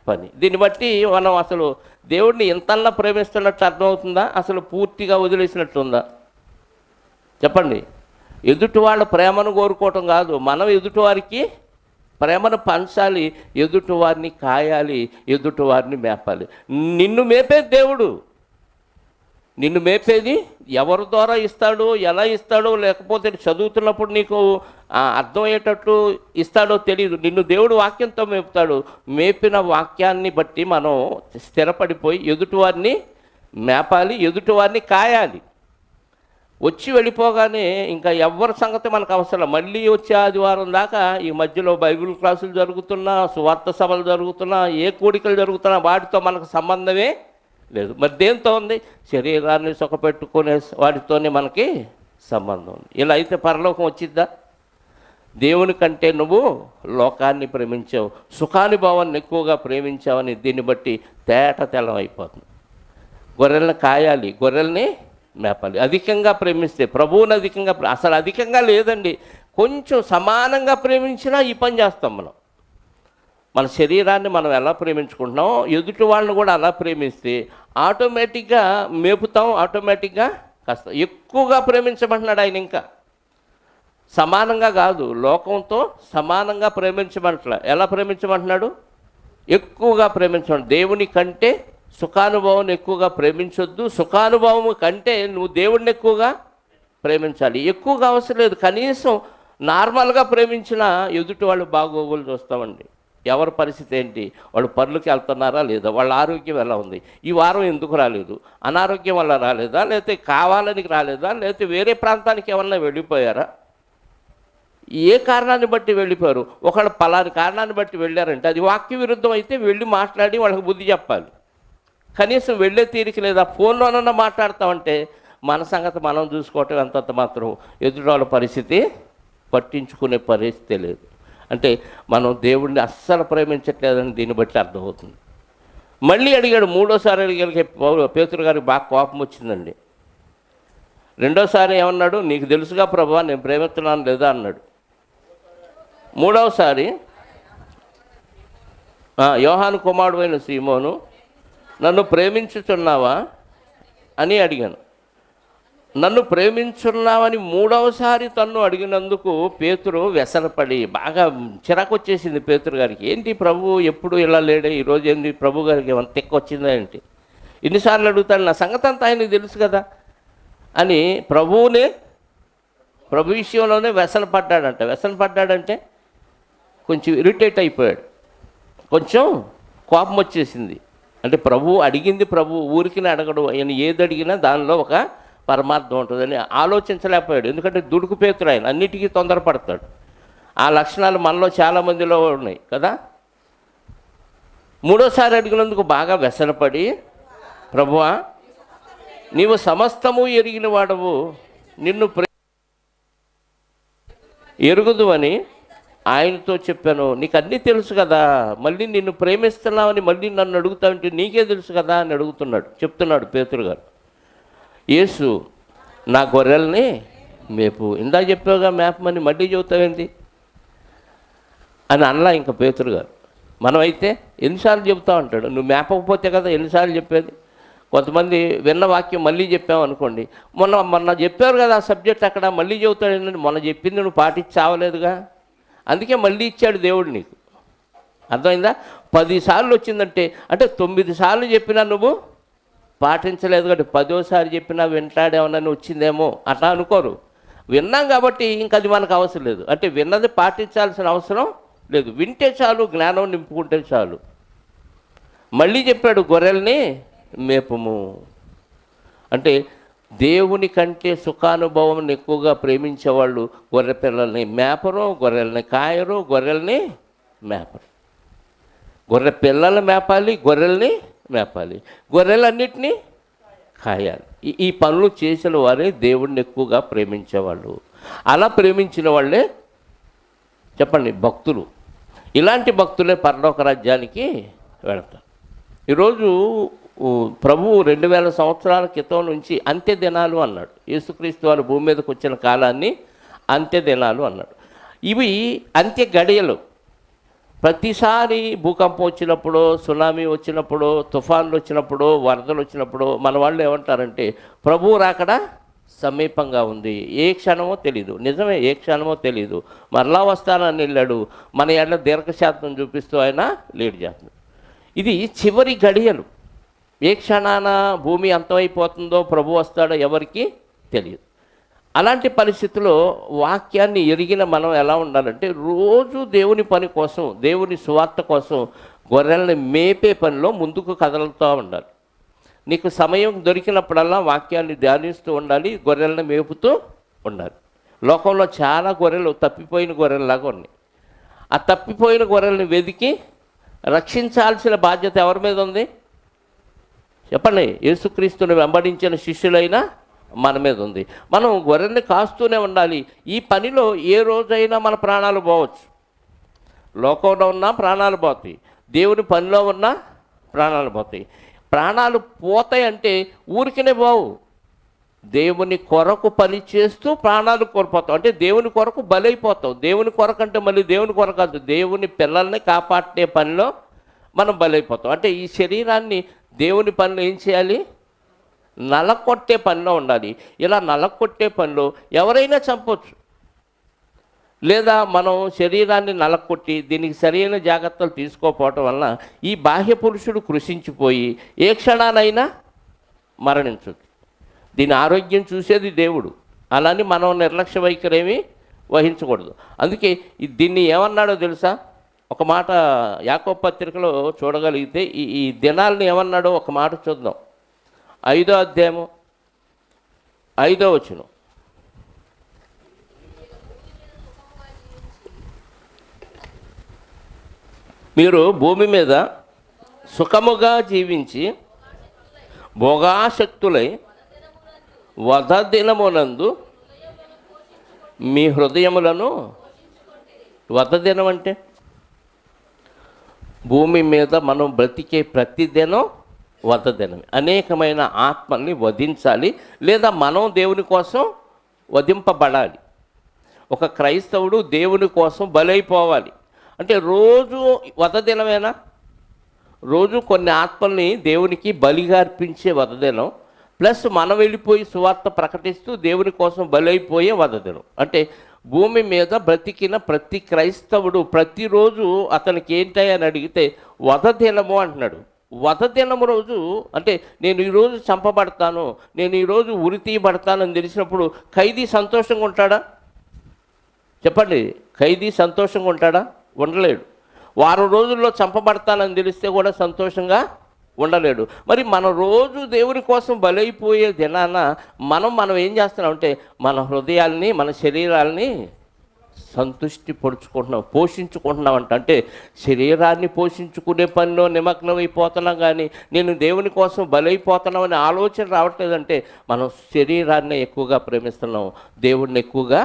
పని. దీన్ని బట్టి మనం అసలు దేవుడిని ఎంతన్నా ప్రేమిస్తున్నట్టు అర్థమవుతుందా, అసలు పూర్తిగా వదిలేసినట్టుందా? చెప్పండి. ఎదుటి వాళ్ళ ప్రేమను కోరుకోవటం కాదు, మనం ఎదుటివారికి ప్రేమను పంచాలి, ఎదుటివారిని కాయాలి, ఎదుటివారిని మేపాలి. నిన్ను మేపేది దేవుడు. నిన్ను మేపేది ఎవరి ద్వారా ఇస్తాడో, ఎలా ఇస్తాడో, లేకపోతే చదువుతున్నప్పుడు నీకు అర్థమయ్యేటట్టు ఇస్తాడో తెలియదు. నిన్ను దేవుడు వాక్యంతో మేపుతాడు. మేపిన వాక్యాన్ని బట్టి మనం స్థిరపడిపోయి ఎదుటివారిని మేపాలి, ఎదుటివారిని కాయాలి. వచ్చి వెళ్ళిపోగానే ఇంకా ఎవరి సంగతి మనకు అవసరం. మళ్ళీ వచ్చే ఆదివారం దాకా ఈ మధ్యలో బైబిల్ క్లాసులు జరుగుతున్నా, సువార్త సభలు జరుగుతున్నా, ఏ కోడికలు జరుగుతున్నా వాటితో మనకు సంబంధమే లేదు. మరి దేంతో ఉంది? శరీరాన్ని సుఖపెట్టుకునే వాటితోనే మనకి సంబంధం ఉంది. ఇలా అయితే పరలోకం వచ్చిద్దా? దేవుని కంటే నువ్వు లోకాన్ని ప్రేమించావు, సుఖానుభవాన్ని ఎక్కువగా ప్రేమించావని దీన్ని బట్టి తెల్లం అయిపోతుంది. గొర్రెల్ని కాయాలి, గొర్రెల్ని మేపాలి. అధికంగా ప్రేమిస్తే, ప్రభువుని అధికంగా, అసలు అధికంగా లేదండి, కొంచెం సమానంగా ప్రేమించినా ఈ పని చేస్తాం మనం. మన శరీరాన్ని మనం ఎలా ప్రేమించుకుంటున్నాం, ఎదుటి వాళ్ళని కూడా అలా ప్రేమిస్తే ఆటోమేటిక్గా మేపుతాం, ఆటోమేటిక్గా కాస్త ఎక్కువగా ప్రేమించమంటున్నాడు ఆయన. ఇంకా సమానంగా కాదు, లోకంతో సమానంగా ప్రేమించమంటలా. ఎలా ప్రేమించమంటున్నాడు? ఎక్కువగా ప్రేమించమంట. దేవుని కంటే సుఖానుభవం ఎక్కువగా ప్రేమించొద్దు, సుఖానుభవం కంటే నువ్వు దేవుడిని ఎక్కువగా ప్రేమించాలి. ఎక్కువగా అవసరం లేదు, కనీసం నార్మల్గా ప్రేమించిన ఎదుటి వాళ్ళు బాగోగులు చూస్తామండి. ఎవరి పరిస్థితి ఏంటి, వాళ్ళు పనులకి వెళ్తున్నారా లేదా, వాళ్ళ ఆరోగ్యం ఎలా ఉంది, ఈ వారం ఎందుకు రాలేదు, అనారోగ్యం వల్ల రాలేదా, లేకపోతే కావాలని రాలేదా, లేకపోతే వేరే ప్రాంతానికి ఏమన్నా వెళ్ళిపోయారా, ఏ కారణాన్ని బట్టి వెళ్ళిపోయారు. ఒకళ్ళు పలాని కారణాన్ని బట్టి వెళ్ళారంటే అది వాక్య విరుద్ధం అయితే వెళ్ళి మాట్లాడి వాళ్ళకి బుద్ధి చెప్పాలి. కనీసం వెళ్ళే తీరిక లేదా, ఫోన్లోనన్నా మాట్లాడతామంటే మన సంగతి మనం చూసుకోవటం ఎంతంత మాత్రం, ఎదుటి వాళ్ళ పరిస్థితి పట్టించుకునే పరిస్థితి లేదు. అంటే మనం దేవుడిని అస్సలు ప్రేమించట్లేదని దీన్ని బట్టి అర్థమవుతుంది. మళ్ళీ అడిగాడు, మూడోసారి అడిగాడికి పేతురు గారికి బాగా కోపం వచ్చిందండి. రెండోసారి ఏమన్నాడు? నీకు తెలుసుగా ప్రభువా, నేను ప్రేమిస్తున్నాను లేదా అన్నాడు. మూడవసారి యోహాను కుమారుడు అయిన సీమోను, నన్ను ప్రేమించుచున్నావా అని అడిగాను. నన్ను ప్రేమించున్నావని మూడవసారి తన్ను అడిగినందుకు పేతురు వ్యసనపడి బాగా చిరాకు వచ్చేసింది పేతురు గారికి. ఏంటి ప్రభు ఎప్పుడు ఇలా లేడే, ఈరోజు ఏంటి ప్రభు గారికి ఏమైనా తెక్క వచ్చిందా ఏంటి? ఎన్నిసార్లు అడుగుతాడు, నా సంగతి అంతా ఆయనకు తెలుసు కదా అని ప్రభు విషయంలోనే వ్యసన పడ్డాడంటే కొంచెం ఇరిటేట్ అయిపోయాడు, కొంచెం కోపం వచ్చేసింది. అంటే అడిగింది ఊరికి అడగడు, ఆయన ఏది అడిగినా దానిలో ఒక పరమార్థం ఉంటుందని ఆలోచించలేకపోయాడు. ఎందుకంటే దుడుకు పేతుడు, ఆయన అన్నిటికీ తొందరపడతాడు. ఆ లక్షణాలు మనలో చాలామందిలో ఉన్నాయి కదా. మూడోసారి అడిగినందుకు బాగా వ్యసనపడి, ప్రభువా నీవు సమస్తము ఎరిగిన వాడవు, నిన్ను ఎరుగుదు అని ఆయనతో చెప్పాను. నీకు అన్నీ తెలుసు కదా, మళ్ళీ నిన్ను ప్రేమిస్తున్నావని మళ్ళీ నన్ను అడుగుతావంటే నీకే తెలుసు కదా అని చెప్తున్నాడు పేతురు గారు. యేసు నా గొర్రెల్ని మేపు, ఇందా చెప్పావుగా మేపమని మళ్ళీ చెబుతావేంటి అని అనలా ఇంకా పేతురు గారు. మనమైతే ఎన్నిసార్లు చెబుతా ఉంటాడు, నువ్వు మేపకపోతే కదా ఎన్నిసార్లు చెప్పేది. కొంతమంది విన్న వాక్యం మళ్ళీ చెప్పామనుకోండి, మొన్న చెప్పారు కదా ఆ సబ్జెక్ట్, అక్కడ మళ్ళీ చెబుతాడు ఏంటంటే మొన్న చెప్పింది నువ్వు పాటించి చావలేదుగా, అందుకే మళ్ళీ ఇచ్చాడు దేవుడు నీకు. అర్థమైందా? 10 సార్లు వచ్చిందంటే అంటే 9 సార్లు చెప్పినా నువ్వు పాటించలేదు కాబట్టి 10వ చెప్పినా వింటాడేమన్నా వచ్చిందేమో అట్లా అనుకోరు. విన్నాం కాబట్టి ఇంక అది మనకు అవసరం లేదు, అంటే విన్నది పాటించాల్సిన అవసరం లేదు. వింటే చాలు, జ్ఞానం నింపుకుంటే చాలు. మళ్ళీ చెప్పాడు గొర్రెల్ని మేపము. అంటే దేవుని కంటే సుఖానుభవం ఎక్కువగా ప్రేమించేవాళ్ళు గొర్రె పిల్లల్ని మేపరు, గొర్రెల్ని కాయరు, గొర్రెల్ని మేపరు. గొర్రె పిల్లలు మేపాలి, గొర్రెల్ని మేపాలి, గొర్రెలన్నిటినీ కాయాలి. ఈ పనులు చేసిన వారే దేవుడిని ఎక్కువగా ప్రేమించేవాళ్ళు. అలా ప్రేమించిన వాళ్ళే చెప్పండి భక్తులు. ఇలాంటి భక్తులే పరలోక రాజ్యానికి వెళతారు. ఈరోజు ప్రభువు 2000 సంవత్సరాల క్రితం నుంచి అంత్య దినాలు అన్నాడు. యేసుక్రీస్తు వారు భూమి మీదకి వచ్చిన కాలాన్ని అంత్య దినాలు అన్నాడు. ఇవి అంత్య గడియలు. ప్రతిసారి భూకంపం వచ్చినప్పుడు, సునామీ వచ్చినప్పుడు, తుఫాన్లు వచ్చినప్పుడు, వరదలు వచ్చినప్పుడు మన వాళ్ళు ఏమంటారంటే ప్రభువు రాకడ సమీపంగా ఉంది, ఏ క్షణమో తెలీదు. నిజమే, ఏ క్షణమో తెలీదు. మరలా వస్తానని వెళ్ళాడు, మన ఎడ్ల దీర్ఘశాతం చూపిస్తూ ఆయన లీడ్ చేస్తున్నాడు. ఇది చివరి గడియలు. ఏ క్షణాన భూమి అంతమైపోతుందో ప్రభు వస్తాడో ఎవరికి తెలియదు. అలాంటి పరిస్థితుల్లో వాక్యాన్ని ఎరిగిన మనం ఎలా ఉండాలంటే రోజు దేవుని పని కోసం, దేవుని సువార్త కోసం గొర్రెల్ని మేపే పనిలో ముందుకు కదలుతూ ఉండాలి. నీకు సమయం దొరికినప్పుడల్లా వాక్యాన్ని ధ్యానిస్తూ ఉండాలి, గొర్రెల్ని మేపుతూ ఉండాలి. లోకంలో చాలా గొర్రెలు తప్పిపోయిన గొర్రెల్లాగా ఉన్నాయి. ఆ తప్పిపోయిన గొర్రెల్ని వెతికి రక్షించాల్సిన బాధ్యత ఎవరి మీద ఉంది చెప్పండి? యేసుక్రీస్తుని వెంబడించిన శిష్యులైనా మన మీద ఉంది. మనం గొర్రెల్ని కాస్తూనే ఉండాలి. ఈ పనిలో ఏ రోజైనా మన ప్రాణాలు పోవచ్చు. లోకంలో ఉన్నా ప్రాణాలు పోతాయి, దేవుని పనిలో ఉన్నా ప్రాణాలు పోతాయి. ప్రాణాలు పోతాయంటే ఊరికనే పోవు, దేవుని కొరకు పని చేస్తూ ప్రాణాలు కోల్పోతాం. అంటే దేవుని కొరకు బలైపోతాం. దేవుని కొరకు అంటే మళ్ళీ దేవుని కొరకు కాదు, దేవుని పిల్లల్ని కాపాడే పనిలో మనం బలైపోతాం. అంటే ఈ శరీరాన్ని దేవుని పనిలో ఏం చేయాలి? నలకొట్టే పనిలో ఉండాలి. ఇలా నలకొట్టే పనిలో ఎవరైనా చంపొచ్చు. లేదా మనం శరీరాన్ని నలకొట్టి దీనికి సరైన జాగ్రత్తలు తీసుకోకపోవటం వలన ఈ బాహ్య పురుషుడు కృషించిపోయి ఏ క్షణానైనా మరణించవచ్చు. దీని ఆరోగ్యం చూసేది దేవుడు. అలాని మనం నిర్లక్ష్య వైఖరేమీ వహించకూడదు. అందుకే దీన్ని ఏమన్నాడో తెలుసా? ఒక మాట యాకోబు పత్రికలో చూడగలిగితే ఈ దినాలను ఏమన్నాడో ఒక మాట చూద్దాం. 5వ అధ్యాయము 5వ వచనం. మీరు భూమి మీద సుఖముగా జీవించి భోగాసక్తులై వధ దినమునందు మీ హృదయములను, వధ దినం అంటే భూమి మీద మనం బ్రతికే ప్రతిదినం వధ దినం. అనేకమైన ఆత్మల్ని వధించాలి, లేదా మనం దేవుని కోసం వధింపబడాలి. ఒక క్రైస్తవుడు దేవుని కోసం బలైపోవాలి. అంటే రోజు వధ దినమేనా? రోజు కొన్ని ఆత్మల్ని దేవునికి బలిగా అర్పించే వధ దినం, ప్లస్ మనం వెళ్ళిపోయి సువార్త ప్రకటిస్తూ దేవుని కోసం బలైపోయే వధ దినం. అంటే భూమి మీద బ్రతికిన ప్రతి క్రైస్తవుడు ప్రతిరోజు అతనికి ఏంటని అడిగితే వధ దినము అంటున్నాడు. వధదినం రోజు అంటే నేను ఈరోజు చంపబడతాను, నేను ఈరోజు ఉరి తీయబడతానని తెలిసినప్పుడు ఖైదీ సంతోషంగా ఉంటాడా? చెప్పండి, ఖైదీ సంతోషంగా ఉంటాడా? ఉండలేడు. వారం రోజుల్లో చంపబడతానని తెలిస్తే కూడా సంతోషంగా ఉండలేడు. మరి మన రోజు దేవుని కోసం బలైపోయే దినాన మనం ఏం చేస్తున్నామంటే మన హృదయాల్ని, మన శరీరాల్ని సంతృష్టి పరుచుకుంటున్నాం, పోషించుకుంటున్నామంట. అంటే శరీరాన్ని పోషించుకునే పనిలో నిమగ్నమైపోతున్నాం, కానీ నేను దేవుని కోసం బలైపోతున్నామని ఆలోచన రావట్లేదంటే మనం శరీరాన్ని ఎక్కువగా ప్రేమిస్తున్నాం, దేవుడిని ఎక్కువగా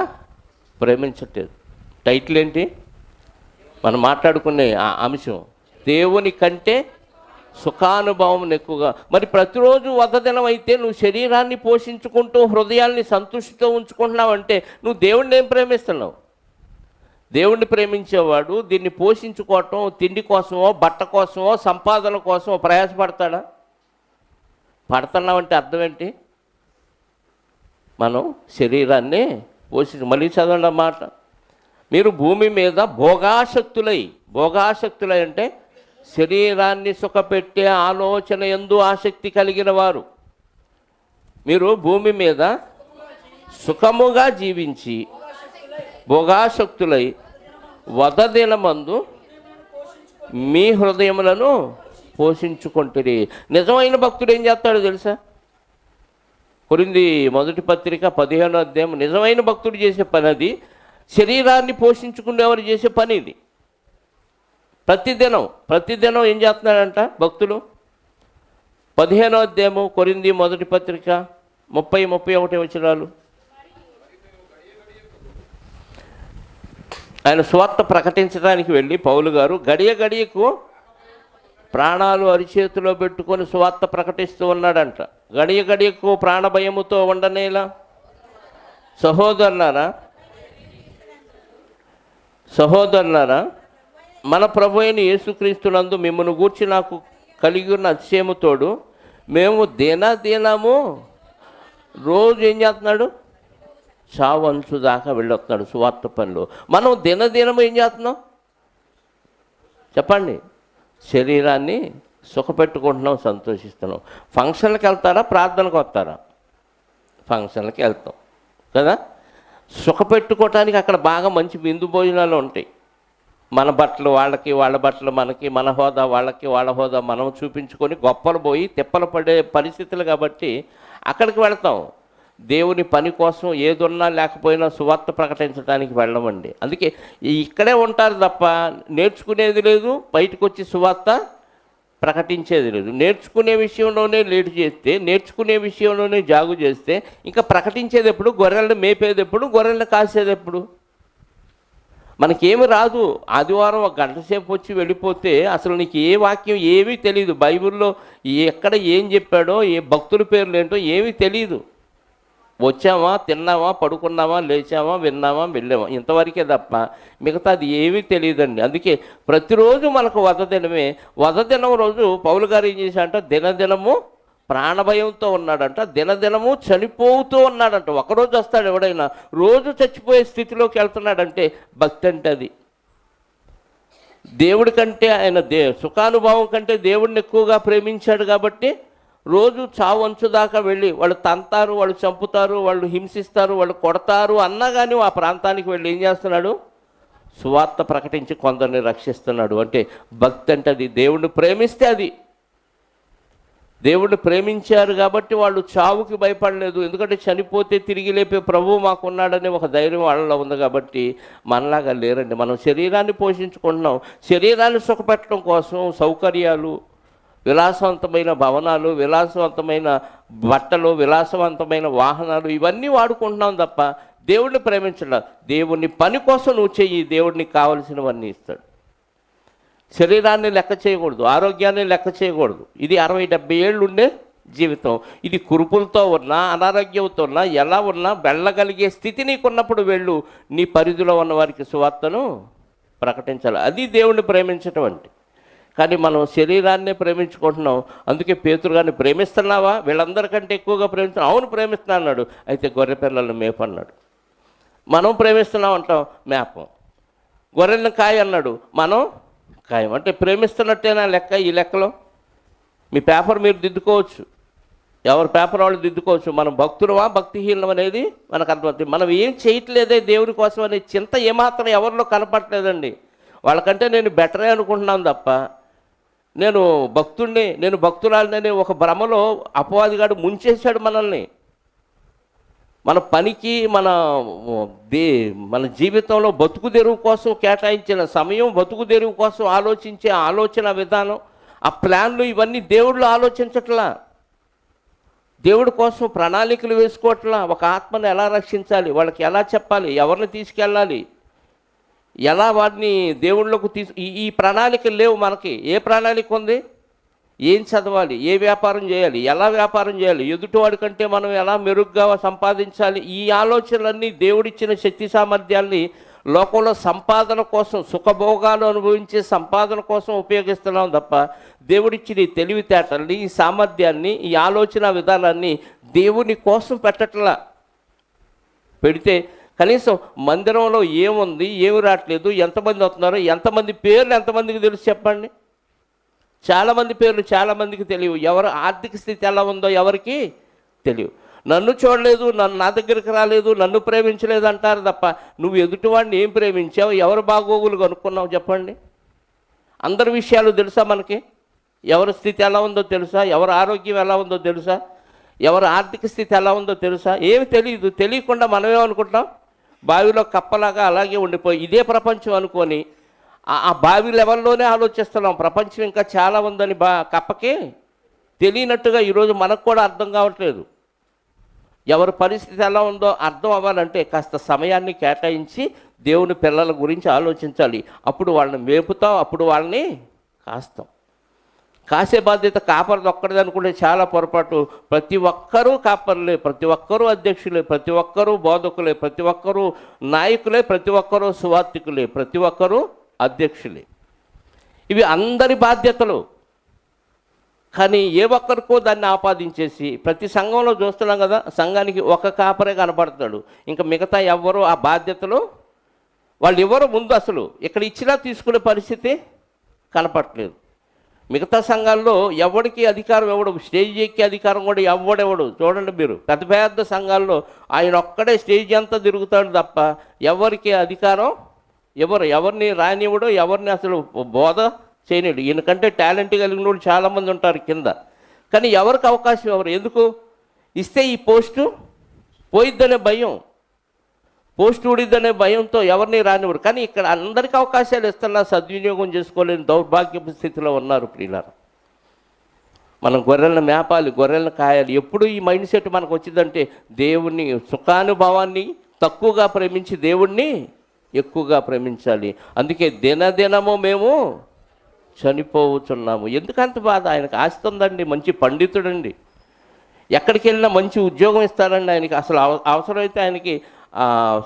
ప్రేమించట్లేదు. టైటిల్ ఏంటి మనం మాట్లాడుకునే ఆ అంశం? దేవుని కంటే సుఖానుభవం ఎక్కువగా. మరి ప్రతిరోజు వధదినం అయితే నువ్వు శరీరాన్ని పోషించుకుంటూ హృదయాల్ని సంతృష్టితో ఉంచుకుంటున్నావంటే నువ్వు దేవుణ్ణి ఏం ప్రేమిస్తున్నావు? దేవుణ్ణి ప్రేమించేవాడు దీన్ని పోషించుకోవటం, తిండి కోసమో, బట్ట కోసమో, సంపాదన కోసమో ప్రయాసపడతాడా? పడుతున్నామంటే అర్థం ఏంటి? మనం శరీరాన్ని మళ్ళీ చదవండి అన్నమాట. మీరు భూమి మీద భోగాసక్తులై అంటే శరీరాన్ని సుఖపెట్టే ఆలోచన యందు ఆసక్తి కలిగిన వారు. మీరు భూమి మీద సుఖముగా జీవించి భోగాసక్తులై వధదినమందు మీ హృదయములను పోషించుకుంటుంది. నిజమైన భక్తుడు ఏం చేస్తాడో తెలుసా? కొరింథీ మొదటి పత్రిక 15వ అధ్యాయం. నిజమైన భక్తుడు చేసే పని అది. శరీరాన్ని పోషించుకునేవారు చేసే పని ఇది. ప్రతిదినం ఏం చేస్తున్నాడంట భక్తులు? 15వ అధ్యాయము కొరింథీ మొదటి పత్రిక 30-31 వచనాలు. ఆయన సువార్త ప్రకటించడానికి వెళ్ళి పౌలు గారు గడియకు ప్రాణాలు అరిచేతిలో పెట్టుకొని సువార్త ప్రకటిస్తూ ఉన్నాడంట. గడియకు ప్రాణభయముతో ఉండనేలా? సహోదరులారా, మన ప్రభు అయిన యేసుక్రీస్తునందు మిమ్మల్ని గూర్చి నాకు కలిగి ఉన్న అతిశయముతోడు మేము దినము రోజు ఏం చేస్తున్నాడు? చావంచు దాకా వెళ్ళొస్తున్నాడు సువార్త పనిలో. మనం దినము ఏం చేస్తున్నాం చెప్పండి? శరీరాన్ని సుఖపెట్టుకుంటున్నాం, సంతోషిస్తున్నాం. ఫంక్షన్లకు వెళ్తారా? ప్రార్థనకు వస్తారా? ఫంక్షన్లకి వెళ్తాం కదా. సుఖపెట్టుకోవటానికి అక్కడ బాగా మంచి విందు భోజనాలు ఉంటాయి. మన బట్టలు వాళ్ళకి, వాళ్ళ బట్టలు మనకి, మన హోదా వాళ్ళకి, వాళ్ళ హోదా మనం చూపించుకొని గొప్పలు పోయి తిప్పలు పడే పరిస్థితులు కాబట్టి అక్కడికి వెళ్తాం. దేవుని పని కోసం ఏదున్నా లేకపోయినా సువార్త ప్రకటించడానికి వెళ్ళమండి. అందుకే ఇక్కడే ఉంటారు తప్ప నేర్చుకునేది లేదు, బయటకు వచ్చి సువార్త ప్రకటించేది లేదు. నేర్చుకునే విషయంలోనే లేటు చేస్తే, నేర్చుకునే విషయంలోనే జాగు చేస్తే ఇంకా ప్రకటించేది ఎప్పుడు? గొర్రెలను మేపేది ఎప్పుడు? గొర్రెలను కాసేది ఎప్పుడు? మనకేమి రాదు. ఆదివారం 1 గంట సేపు వచ్చి వెళ్ళిపోతే అసలు నీకు ఏ వాక్యం ఏమీ తెలియదు. బైబిల్లో ఎక్కడ ఏం చెప్పాడో, ఏ భక్తుల పేర్లు ఏంటో ఏమీ తెలియదు. వచ్చామా, తిన్నామా, పడుకున్నామా, లేచామా, విన్నామా, వెళ్ళామా, ఇంతవరకే తప్ప మిగతా అది ఏమీ తెలియదండి. అందుకే ప్రతిరోజు మనకు వధదినమే. వధదినం రోజు పౌలు గారు ఏం చేశాడంట? దినదినము ప్రాణభయంతో ఉన్నాడంట, దినదినము చనిపోతూ ఉన్నాడంట. ఒకరోజు వస్తాడు ఎవడైనా, రోజు చచ్చిపోయే స్థితిలోకి వెళ్తున్నాడంటే భక్తి అంటే అది. దేవుడి కంటే ఆయన సుఖానుభవం కంటే దేవుడిని ఎక్కువగా ప్రేమించాడు కాబట్టి రోజు చావు అంచు దాకా వెళ్ళి వాళ్ళు తంతారు, వాళ్ళు చంపుతారు, వాళ్ళు హింసిస్తారు, వాళ్ళు కొడతారు అన్నా కానీ ఆ ప్రాంతానికి వెళ్ళి ఏం చేస్తున్నాడు? సువార్త ప్రకటించి కొందరిని రక్షిస్తున్నాడు. అంటే భక్తి అంటే అది. దేవుణ్ణి ప్రేమిస్తే అది. దేవుణ్ణి ప్రేమించారు కాబట్టి వాళ్ళు చావుకి భయపడలేదు. ఎందుకంటే చనిపోతే తిరిగి లేపే ప్రభువు మాకున్నాడనే ఒక ధైర్యం వాళ్ళలో ఉంది కాబట్టి మనలాగా లేరండి. మనం శరీరాన్ని పోషించుకుంటున్నాం. శరీరాన్ని సుఖపెట్టడం కోసం సౌకర్యాలు, విలాసవంతమైన భవనాలు, విలాసవంతమైన బట్టలు, విలాసవంతమైన వాహనాలు ఇవన్నీ వాడుకుంటున్నాం తప్ప దేవుడిని ప్రేమించడం. దేవుని పని కోసం నువ్వు చెయ్యి, దేవుడిని కావలసినవన్నీ ఇస్తాడు. శరీరాన్ని లెక్క చేయకూడదు, ఆరోగ్యాన్ని లెక్క చేయకూడదు. ఇది 60-70 ఏళ్ళు ఉండే జీవితం. ఇది కురుపులతో ఉన్నా, అనారోగ్యంతో ఉన్నా, ఎలా ఉన్నా వెళ్ళగలిగే స్థితి నీకున్నప్పుడు వెళ్ళు. నీ పరిధిలో ఉన్న వారికి సువార్తను ప్రకటించాలి. అది దేవుణ్ణి ప్రేమించటం అంటే. కానీ మనం శరీరాన్నే ప్రేమించుకుంటున్నాం. అందుకే పేతురు గారిని ప్రేమిస్తున్నావా? వీళ్ళందరికంటే ఎక్కువగా ప్రేమిస్తున్నావు. అవును ప్రేమిస్తున్నా అన్నాడు. అయితే గొర్రె పిల్లలను మేపన్నాడు. మనం ప్రేమిస్తున్నాం అంటాం, మేపం. గొర్రెలను కాయ అన్నాడు, మనం ఖాయం. అంటే ప్రేమిస్తున్నట్టేనా లెక్క? ఈ లెక్కలో మీ పేపర్ మీరు దిద్దుకోవచ్చు, ఎవరి పేపర్ వాళ్ళు దిద్దుకోవచ్చు. మనం భక్తులమా భక్తిహీనం అనేది మనకు అర్థమవుతుంది. మనం ఏం చేయట్లేదే దేవుడి కోసం అనే చింత ఏమాత్రం ఎవరిలో కనపడలేదండి. వాళ్ళకంటే నేను బెటరే అనుకుంటున్నాను తప్ప నేను భక్తుడిని, నేను భక్తురాలినని ఒక భ్రమలో అపవాదిగాడు ముంచేశాడు మనల్ని. మన పనికి మన జీవితంలో బతుకు తెరువు కోసం కేటాయించిన సమయం, బతుకు తెరువు కోసం ఆలోచించే ఆలోచన విధానం, ఆ ప్లాన్లు ఇవన్నీ దేవుళ్ళు ఆలోచించట్లా. దేవుడి కోసం ప్రణాళికలు వేసుకోవట్లా. ఒక ఆత్మను ఎలా రక్షించాలి, వాళ్ళకి ఎలా చెప్పాలి, ఎవరిని తీసుకెళ్ళాలి, ఎలా వాడిని దేవుళ్ళకు ఈ ప్రణాళికలు లేవు మనకి. ఏ ప్రణాళిక ఉంది? ఏం చదవాలి, ఏ వ్యాపారం చేయాలి, ఎలా వ్యాపారం చేయాలి, ఎదుటివాడి కంటే మనం ఎలా మెరుగ్గా సంపాదించాలి, ఈ ఆలోచనలన్నీ దేవుడిచ్చిన శక్తి సామర్థ్యాల్ని లోకంలో సంపాదన కోసం, సుఖభోగాలు అనుభవించే సంపాదన కోసం ఉపయోగిస్తున్నాం తప్ప దేవుడిచ్చిన ఈ తెలివితేటల్ని, ఈ సామర్థ్యాన్ని, ఈ ఆలోచన విధానాన్ని దేవుని కోసం పెట్టట్లా. పెడితే కనీసం మందిరంలో ఏముంది, ఏమి రావట్లేదు, ఎంతమంది వస్తున్నారో, ఎంతమంది పేర్లు ఎంతమందికి తెలుసు చెప్పండి? చాలామంది పేర్లు చాలామందికి తెలియవు. ఎవరు ఆర్థిక స్థితి ఎలా ఉందో ఎవరికి తెలియవు. నన్ను చూడలేదు, నా దగ్గరికి రాలేదు, నన్ను ప్రేమించలేదు అంటారు తప్ప నువ్వు ఎదుటివాడిని ఏం ప్రేమించావు, ఎవరు బాగోగులు కనుక్కున్నావు చెప్పండి? అందరి విషయాలు తెలుసా మనకి? ఎవరి స్థితి ఎలా ఉందో తెలుసా? ఎవరి ఆరోగ్యం ఎలా ఉందో తెలుసా? ఎవరి ఆర్థిక స్థితి ఎలా ఉందో తెలుసా? ఏమి తెలియదు. తెలియకుండా మనమేమనుకుంటాం? బావిలో కప్పలాగా అలాగే ఉండిపోయి ఇదే ప్రపంచం అనుకొని ఆ బావి లెవెల్లోనే ఆలోచిస్తున్నాం. ప్రపంచం ఇంకా చాలా ఉందని కప్పకి తెలియనట్టుగా ఈరోజు మనకు కూడా అర్థం కావట్లేదు. ఎవరి పరిస్థితి ఎలా ఉందో అర్థం అవ్వాలంటే కాస్త సమయాన్ని కేటాయించి దేవుని పిల్లల గురించి ఆలోచించాలి. అప్పుడు వాళ్ళని మేపుతాం, అప్పుడు వాళ్ళని కాస్తాం. కాసే బాధ్యత కాపరిది ఒక్కడిది అనుకుంటే చాలా పొరపాటు. ప్రతి ఒక్కరూ కాపరులే, ప్రతి ఒక్కరూ అధ్యక్షులే, ప్రతి ఒక్కరూ బోధకులే, ప్రతి ఒక్కరూ నాయకులే, ప్రతి ఒక్కరూ సువార్థికులే, ప్రతి ఒక్కరూ అధ్యక్షులే. ఇవి అందరి బాధ్యతలు. కానీ ఏ ఒక్కరికో దాన్ని ఆపాదించేసి ప్రతి సంఘంలో చూస్తున్నాం కదా, సంఘానికి ఒక కాపరే కనపడతాడు, ఇంకా మిగతా ఎవ్వరూ ఆ బాధ్యతలు వాళ్ళు ఎవరు ముందు అసలు ఇక్కడ ఇచ్చినా తీసుకునే పరిస్థితి కనపడట్లేదు. మిగతా సంఘాల్లో ఎవరికి అధికారం ఎవడు, స్టేజ్ ఎక్కే అధికారం కూడా ఎవడెవడు. చూడండి మీరు పెద్ద పెద్ద సంఘాల్లో ఆయన ఒక్కడే స్టేజ్ అంతా తిరుగుతాడు తప్ప ఎవరికి అధికారం ఎవరిని రానివ్వడు, ఎవరిని అసలు బోధ చేయలేడు. ఈయనకంటే టాలెంట్ కలిగిన వాళ్ళు చాలామంది ఉంటారు కింద, కానీ ఎవరికి అవకాశం ఎందుకు ఇస్తే ఈ పోస్టు పోయిద్దనే భయం, పోస్ట్ ఊడిద్దనే భయంతో ఎవరిని రానివ్వరు. కానీ ఇక్కడ అందరికీ అవకాశాలు ఇస్తున్నా సద్వినియోగం చేసుకోలేని దౌర్భాగ్యపు స్థితిలో ఉన్నారు ప్రియులారా. మనం గొర్రెలను మేపాలి, గొర్రెలను కాయాలి. ఎప్పుడు ఈ మైండ్ సెట్ మనకు వచ్చిందంటే దేవుణ్ణి సుఖానుభవాన్ని తక్కువగా ప్రేమించి దేవుణ్ణి ఎక్కువగా ప్రేమించాలి. అందుకే దినదినము మేము చనిపోతున్నాము. ఎందుకంత బాధ? ఆయనకు ఆస్తి ఉందండి, మంచి పండితుడండి, ఎక్కడికి వెళ్ళినా మంచి ఉద్యోగం ఇస్తారండి ఆయనకి. అసలు అవసరమైతే ఆయనకి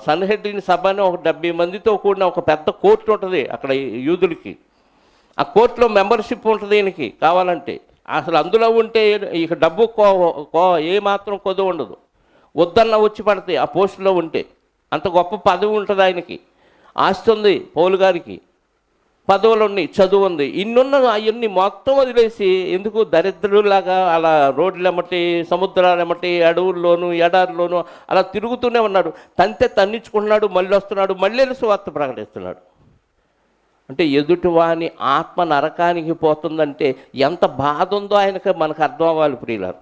సన్హెడ్రిన్ సభ అని ఒక 70 మందితో కూడిన ఒక పెద్ద కోర్టు ఉంటుంది అక్కడ యూదులకి. ఆ కోర్టులో మెంబర్షిప్ ఉంటుంది ఈయనకి కావాలంటే. అసలు అందులో ఉంటే ఇక డబ్బు ఏ మాత్రం కొద్దు ఉండదు, వద్దన్న వచ్చి పడతాయి ఆ పోస్టులో ఉంటే. అంత గొప్ప పదవి ఉంటుంది ఆయనకి. ఆస్తి ఉంది పౌలు గారికి, పదవులు ఉన్నాయి, చదువు ఉంది, ఇన్నున్న అవన్నీ మొత్తం వదిలేసి ఎందుకు దరిద్రులాగా అలా రోడ్లు ఎమ్మటి, సముద్రాలు ఎమ్మటి, అడవుల్లోనూ ఎడారిలోనూ అలా తిరుగుతూనే ఉన్నాడు. తంతే తన్నించుకుంటున్నాడు, మళ్ళీ వస్తున్నాడు, మళ్ళీ సువార్త ప్రకటిస్తున్నాడు. అంటే ఎదుటివాని ఆత్మ నరకానికి పోతుందంటే ఎంత బాధ ఉందో ఆయనకి మనకు అర్థం అవ్వాలి ప్రియులారు.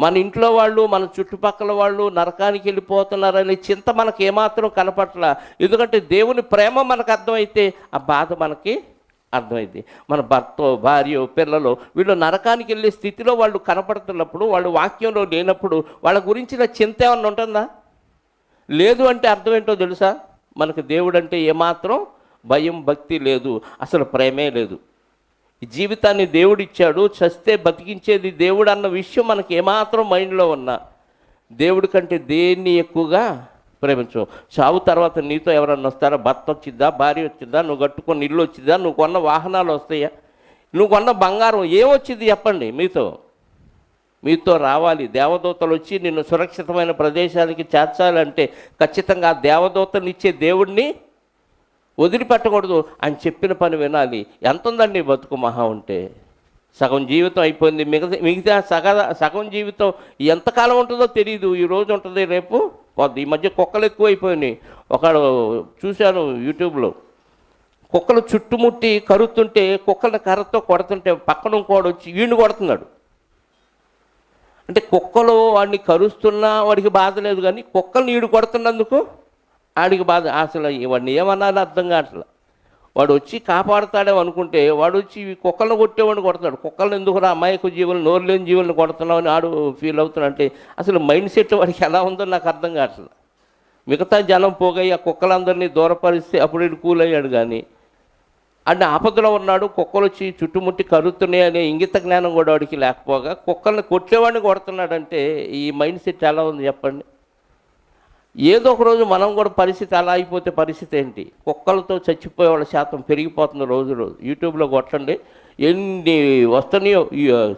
మన ఇంట్లో వాళ్ళు, మన చుట్టుపక్కల వాళ్ళు నరకానికి వెళ్ళిపోతున్నారనే చింత మనకు ఏమాత్రం కనపట్ల. ఎందుకంటే దేవుని ప్రేమ మనకు అర్థమైతే ఆ బాధ మనకి అర్థమైంది. మన భర్త, భార్య, పిల్లలు వీళ్ళు నరకానికి వెళ్ళే స్థితిలో వాళ్ళు కనపడుతున్నప్పుడు, వాళ్ళు వాక్యంలో లేనప్పుడు వాళ్ళ గురించిన చింత ఏమన్నా ఉంటుందా? లేదు. అంటే అర్థం ఏంటో తెలుసా? మనకు దేవుడు అంటే ఏమాత్రం భయం, భక్తి లేదు, అసలు ప్రేమే లేదు. ఈ జీవితాన్ని దేవుడిచ్చాడు, చస్తే బతికించేది దేవుడు అన్న విషయం మనకి ఏమాత్రం మైండ్లో ఉన్నా దేవుడి కంటే దేన్ని ఎక్కువగా ప్రేమించు. చావు తర్వాత నీతో ఎవరన్నా వస్తారా? భర్త వచ్చిద్దా, భార్య వచ్చిద్దా, నువ్వు కట్టుకున్న ఇల్లు వచ్చిద్దా, నువ్వు కొన్న వాహనాలు వస్తాయా, నువ్వు కొన్న బంగారం ఏమొచ్చింది చెప్పండి? మీతో రావాలి. దేవదూతలు వచ్చి నిన్ను సురక్షితమైన ప్రదేశానికి చేర్చాలంటే ఖచ్చితంగా ఆ దేవదూతలు ఇచ్చే దేవుడిని వదిలిపెట్టకూడదు. ఆయన చెప్పిన పని వినాలి. ఎంత ఉందండి బతుకు? మహా ఉంటే సగం జీవితం అయిపోయింది. మిగతా సగం జీవితం ఎంతకాలం ఉంటుందో తెలియదు. ఈ రోజు ఉంటుంది, రేపు పోద్ది. ఈ మధ్య కుక్కలు ఎక్కువ అయిపోయినాయి. ఒకడు చూశాను యూట్యూబ్లో, కుక్కలు చుట్టుముట్టి కరుతుంటే కుక్కలను కర్రతో కొడుతుంటే పక్కన ఇంకోడు వచ్చి వీడిని కొడుతున్నాడు. అంటే కుక్కలు వాడిని కరుస్తున్నా వాడికి బాధ లేదు, కానీ కుక్కలను వీడు కొడుతున్నందుకు వాడికి బాధ. అసలు వాడిని ఏమన్నాలో అర్థం కావట్లేదు. వాడు వచ్చి కాపాడుతాడేమో అనుకుంటే వాడు వచ్చి కుక్కలను కొట్టేవాడిని కొడుతున్నాడు. కుక్కలను ఎందుకు రా అమాయక జీవులు, నోరు లేని జీవులను కొడుతున్నావు అని ఆడు ఫీల్ అవుతున్నాడు. అంటే అసలు మైండ్ సెట్ వాడికి ఎలా ఉందో నాకు అర్థం కావట్లేదు. మిగతా జనం పోగయ్యి ఆ కుక్కలందరినీ దూరపరిస్తే అప్పుడు వీడు కూల్ అయ్యాడు. కానీ అంటే ఆపదలో ఉన్నాడు, కుక్కలు వచ్చి చుట్టుముట్టి కరుతున్నాయి అనే ఇంగిత జ్ఞానం కూడా వాడికి లేకపోగా కుక్కల్ని కొట్టేవాడిని కొడుతున్నాడంటే ఈ మైండ్ సెట్ ఎలా ఉంది చెప్పండి. ఏదో ఒక రోజు మనం కూడా పరిస్థితి అలా అయిపోతే పరిస్థితి ఏంటి? కుక్కలతో చచ్చిపోయే వాళ్ళ శాతం పెరిగిపోతుంది రోజు రోజు. యూట్యూబ్లో కొట్టండి, ఎన్ని వస్తున్నాయో